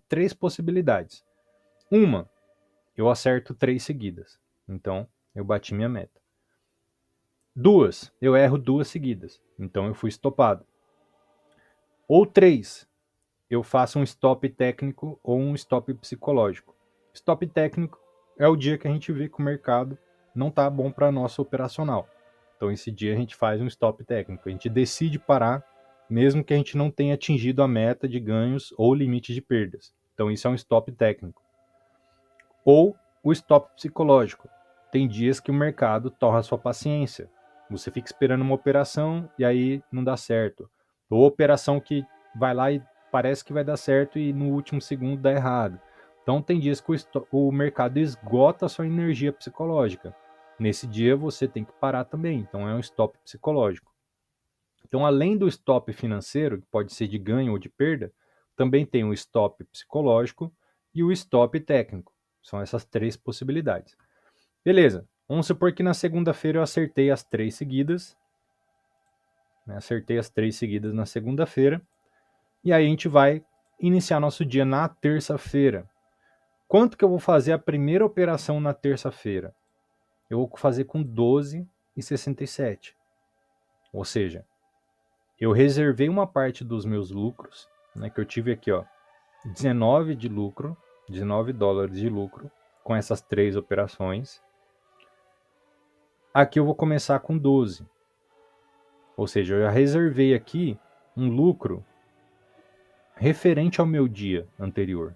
três possibilidades. Uma, eu acerto três seguidas. Então eu bati minha meta. Duas, eu erro duas seguidas. Então eu fui estopado. Ou três, eu faço um stop técnico ou um stop psicológico. Stop técnico é o dia que a gente vê que o mercado não está bom para nosso operacional. Então esse dia a gente faz um stop técnico. A gente decide parar mesmo que a gente não tenha atingido a meta de ganhos ou limite de perdas. Então isso é um stop técnico. Ou o stop psicológico. Tem dias que o mercado torra a sua paciência. Você fica esperando uma operação e aí não dá certo. Ou operação que vai lá e parece que vai dar certo e no último segundo dá errado. Então tem dias que o mercado esgota a sua energia psicológica. Nesse dia você tem que parar também. Então é um stop psicológico. Então, além do stop financeiro, que pode ser de ganho ou de perda, também tem o stop psicológico e o stop técnico. São essas três possibilidades. Beleza, vamos supor que na segunda-feira eu acertei as três seguidas. Acertei as três seguidas na segunda-feira. E aí a gente vai iniciar nosso dia na terça-feira. Quanto que eu vou fazer a primeira operação na terça-feira? Eu vou fazer com 12,67. Ou seja, eu reservei uma parte dos meus lucros, né, que eu tive aqui, ó, 19 de lucro, 19 dólares de lucro com essas três operações. Aqui eu vou começar com 12. Ou seja, eu já reservei aqui um lucro referente ao meu dia anterior.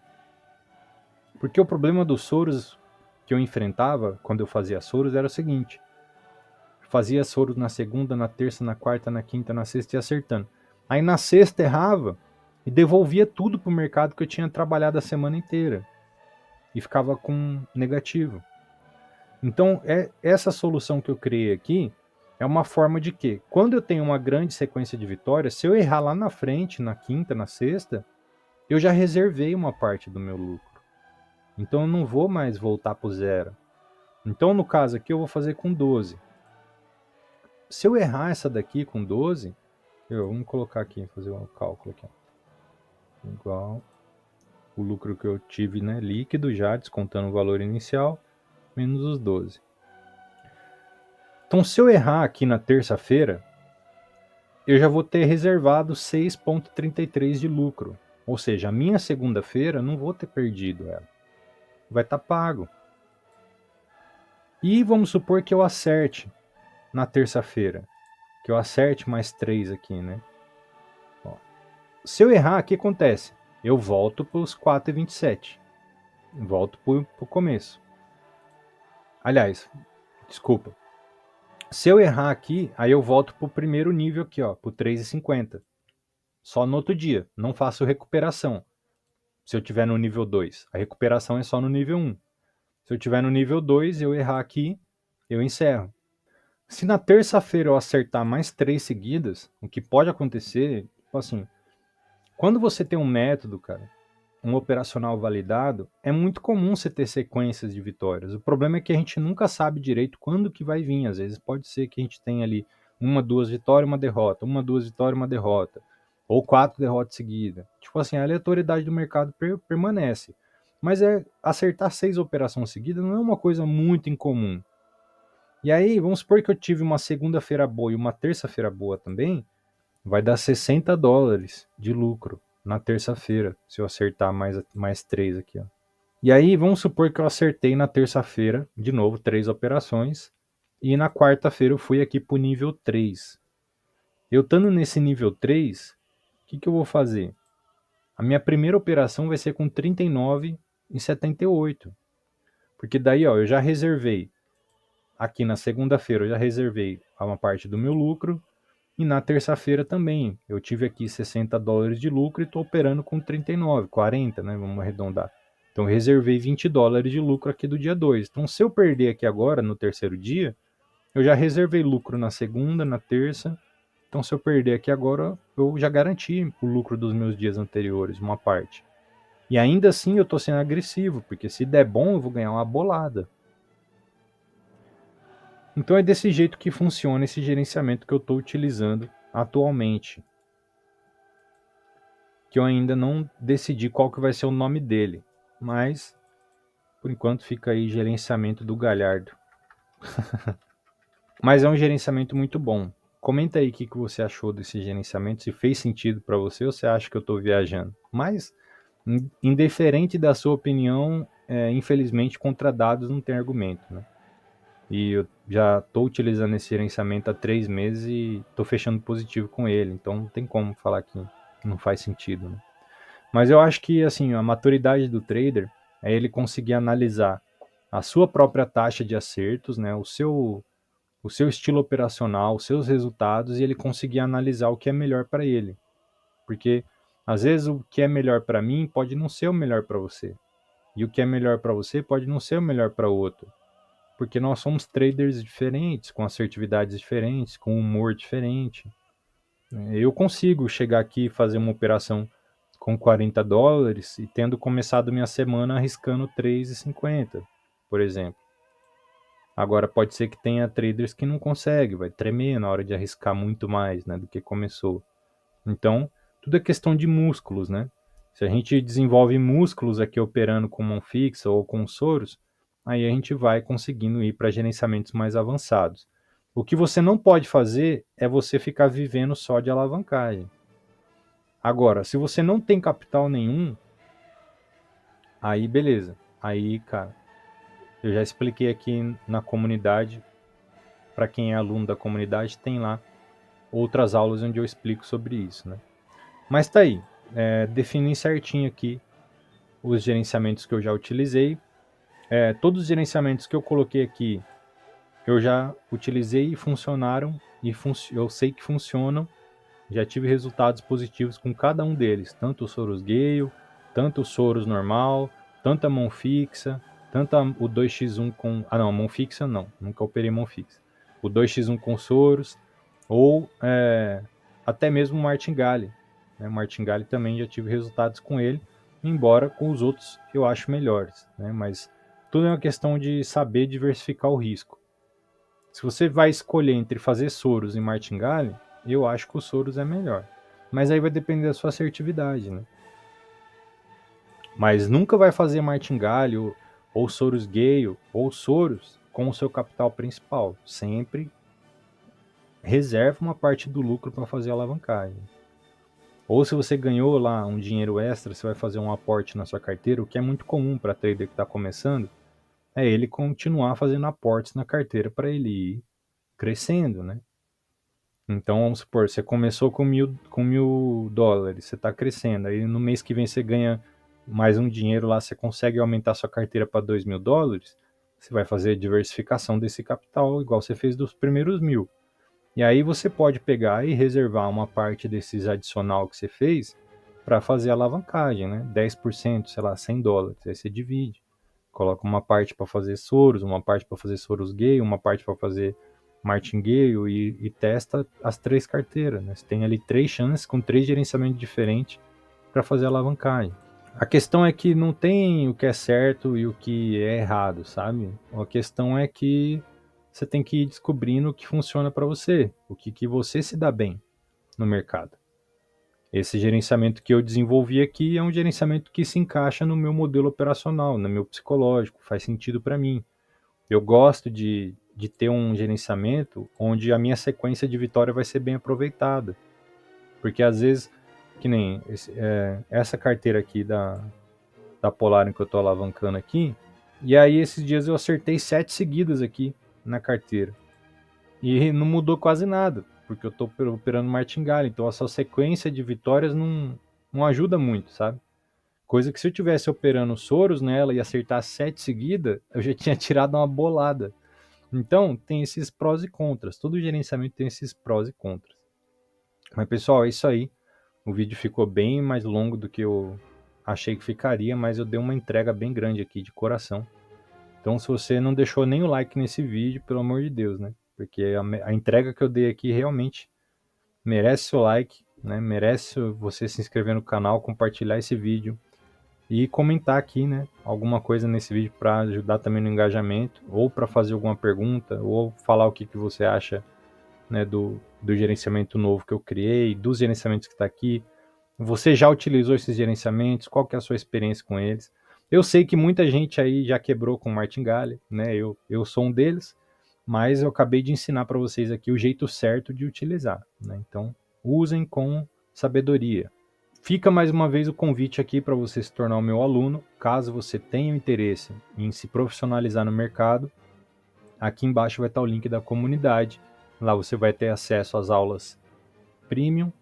Porque o problema dos Soros que eu enfrentava quando eu fazia Soros era o seguinte: fazia Soros na segunda, na terça, na quarta, na quinta, na sexta e acertando. Aí na sexta errava e devolvia tudo para o mercado que eu tinha trabalhado a semana inteira. E ficava com negativo. Então, essa solução que eu criei aqui é uma forma de que, quando eu tenho uma grande sequência de vitórias, se eu errar lá na frente, na quinta, na sexta, eu já reservei uma parte do meu lucro. Então, eu não vou mais voltar para o zero. Então, no caso aqui, eu vou fazer com 12. Se eu errar essa daqui com 12, vamos colocar aqui, fazer um cálculo aqui. Igual o lucro que eu tive, né, líquido já, descontando o valor inicial, menos os 12. Então, se eu errar aqui na terça-feira, eu já vou ter reservado 6,33 de lucro. Ou seja, a minha segunda-feira não vou ter perdido ela. vai estar pago. E vamos supor que eu acerte na terça-feira, que eu acerte mais 3 aqui, né? Ó, se eu errar, o que acontece? Eu volto para os 4,27. Volto para o começo. Aliás, desculpa. Se eu errar aqui, aí eu volto para o primeiro nível aqui, ó, para o 3,50. Só no outro dia. Não faço recuperação. Se eu tiver no nível 2. A recuperação é só no nível 1. Se eu tiver no nível 2 e eu errar aqui, eu encerro. Se na terça-feira eu acertar mais 3 seguidas, o que pode acontecer, tipo assim, quando você tem um método, cara, um operacional validado, é muito comum você ter sequências de vitórias. O problema é que a gente nunca sabe direito quando que vai vir. Às vezes pode ser que a gente tenha ali uma, duas vitórias, uma derrota, uma, duas vitórias, uma derrota, ou 4 derrotas seguidas. Tipo assim, a aleatoriedade do mercado permanece. Mas acertar 6 operações seguidas não é uma coisa muito incomum. E aí, vamos supor que eu tive uma segunda-feira boa e uma terça-feira boa também, vai dar $60 de lucro na terça-feira, se eu acertar mais 3 aqui. Ó. E aí, vamos supor que eu acertei na terça-feira, de novo, 3 operações, e na quarta-feira eu fui aqui para o nível 3. Eu estando nesse nível 3, o que eu vou fazer? A minha primeira operação vai ser com 39,78. Porque daí, ó, eu já reservei aqui na segunda-feira, eu já reservei uma parte do meu lucro. E na terça-feira também. Eu tive aqui $60 de lucro e estou operando com 39, 40, né? Vamos arredondar. Então eu reservei $20 de lucro aqui do dia 2. Então se eu perder aqui agora, no terceiro dia, eu já reservei lucro na segunda, na terça. Então se eu perder aqui agora, eu já garanti o lucro dos meus dias anteriores, uma parte. E ainda assim eu estou sendo agressivo, porque se der bom eu vou ganhar uma bolada. Então é desse jeito que funciona esse gerenciamento que eu estou utilizando atualmente. Que eu ainda não decidi qual que vai ser o nome dele, mas por enquanto fica aí gerenciamento do Galhardo. Mas é um gerenciamento muito bom. Comenta aí o que você achou desse gerenciamento, se fez sentido para você ou você acha que eu estou viajando. Mas, indiferente da sua opinião, infelizmente contra dados não tem argumento, né? E eu já estou utilizando esse gerenciamento há 3 meses e estou fechando positivo com ele, então não tem como falar que não faz sentido, né? Mas eu acho que assim, a maturidade do trader é ele conseguir analisar a sua própria taxa de acertos, né, o seu estilo operacional, os seus resultados e ele conseguir analisar o que é melhor para ele. Porque às vezes o que é melhor para mim pode não ser o melhor para você. E o que é melhor para você pode não ser o melhor para o outro. Porque nós somos traders diferentes, com assertividades diferentes, com humor diferente. Eu consigo chegar aqui e fazer uma operação com $40 e tendo começado minha semana arriscando 3,50, por exemplo. Agora pode ser que tenha traders que não conseguem, vai tremer na hora de arriscar muito mais, né, do que começou. Então, tudo é questão de músculos, né? Se a gente desenvolve músculos aqui operando com mão fixa ou com soros, aí a gente vai conseguindo ir para gerenciamentos mais avançados. O que você não pode fazer é você ficar vivendo só de alavancagem. Agora, se você não tem capital nenhum, aí beleza. Aí, cara, eu já expliquei aqui na comunidade, para quem é aluno da comunidade, tem lá outras aulas onde eu explico sobre isso, né? Mas tá aí, defini certinho aqui os gerenciamentos que eu já utilizei. Todos os gerenciamentos que eu coloquei aqui, eu já utilizei e funcionaram, e eu sei que funcionam. Já tive resultados positivos com cada um deles, tanto o Soros Gale, tanto o Soros normal, tanto a mão fixa, tanto o 2x1 com... Ah não, mão fixa não, nunca operei mão fixa. O 2x1 com Soros, ou até mesmo o Martingale. O Martingale também já tive resultados com ele, embora com os outros eu acho melhores. Né? Mas tudo é uma questão de saber diversificar o risco. Se você vai escolher entre fazer Soros e Martingale, eu acho que o Soros é melhor. Mas aí vai depender da sua assertividade, né? Mas nunca vai fazer Martingale ou Soros Gale ou Soros com o seu capital principal. Sempre reserva uma parte do lucro para fazer alavancagem. Ou se você ganhou lá um dinheiro extra, você vai fazer um aporte na sua carteira, o que é muito comum para trader que está começando, é ele continuar fazendo aportes na carteira para ele ir crescendo, né? Então, vamos supor, você começou com $1.000, você está crescendo, aí no mês que vem você ganha mais um dinheiro lá, você consegue aumentar sua carteira para $2.000, você vai fazer a diversificação desse capital, igual você fez dos primeiros 1.000. E aí você pode pegar e reservar uma parte desses adicional que você fez para fazer a alavancagem, né? 10%, sei lá, $100. Aí você divide. Coloca uma parte para fazer Soros, uma parte para fazer Soros Gale, uma parte para fazer Martingale e testa as 3 carteiras, né? Você tem ali 3 chances com 3 gerenciamentos diferentes para fazer a alavancagem. A questão é que não tem o que é certo e o que é errado, sabe? A questão é que você tem que ir descobrindo o que funciona para você, o que você se dá bem no mercado. Esse gerenciamento que eu desenvolvi aqui é um gerenciamento que se encaixa no meu modelo operacional, no meu psicológico, faz sentido para mim. Eu gosto de ter um gerenciamento onde a minha sequência de vitória vai ser bem aproveitada. Porque às vezes, que nem essa carteira aqui da Polar que eu estou alavancando aqui, e aí esses dias eu acertei 7 seguidas aqui na carteira. E não mudou quase nada, porque eu estou operando martingale, então essa sequência de vitórias não ajuda muito, sabe? Coisa que se eu tivesse operando Soros nela e acertar 7 seguidas, eu já tinha tirado uma bolada. Então, tem esses prós e contras. Todo gerenciamento tem esses prós e contras. Mas, pessoal, é isso aí. O vídeo ficou bem mais longo do que eu achei que ficaria, mas eu dei uma entrega bem grande aqui de coração. Então, se você não deixou nem o like nesse vídeo, pelo amor de Deus, né? Porque a entrega que eu dei aqui realmente merece seu like, né? Merece você se inscrever no canal, compartilhar esse vídeo e comentar aqui, né, alguma coisa nesse vídeo para ajudar também no engajamento, ou para fazer alguma pergunta, ou falar o que você acha, né, do gerenciamento novo que eu criei, dos gerenciamentos que está aqui. Você já utilizou esses gerenciamentos? Qual que é a sua experiência com eles? Eu sei que muita gente aí já quebrou com o Martingale, né? Eu sou um deles, mas eu acabei de ensinar para vocês aqui o jeito certo de utilizar, né? Então, usem com sabedoria. Fica mais uma vez o convite aqui para você se tornar o meu aluno. Caso você tenha interesse em se profissionalizar no mercado, aqui embaixo vai estar o link da comunidade. Lá você vai ter acesso às aulas premium,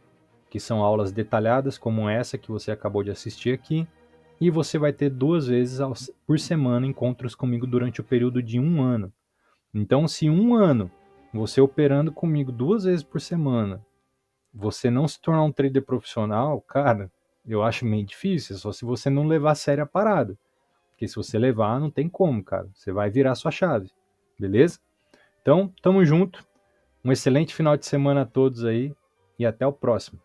que são aulas detalhadas, como essa que você acabou de assistir aqui. E você vai ter 2 vezes por semana encontros comigo durante o período de 1 ano. Então, se 1 ano você operando comigo 2 vezes por semana, você não se tornar um trader profissional, cara, eu acho meio difícil, só se você não levar a sério a parada. Porque se você levar, não tem como, cara. Você vai virar sua chave, beleza? Então, tamo junto. Um excelente final de semana a todos aí e até o próximo.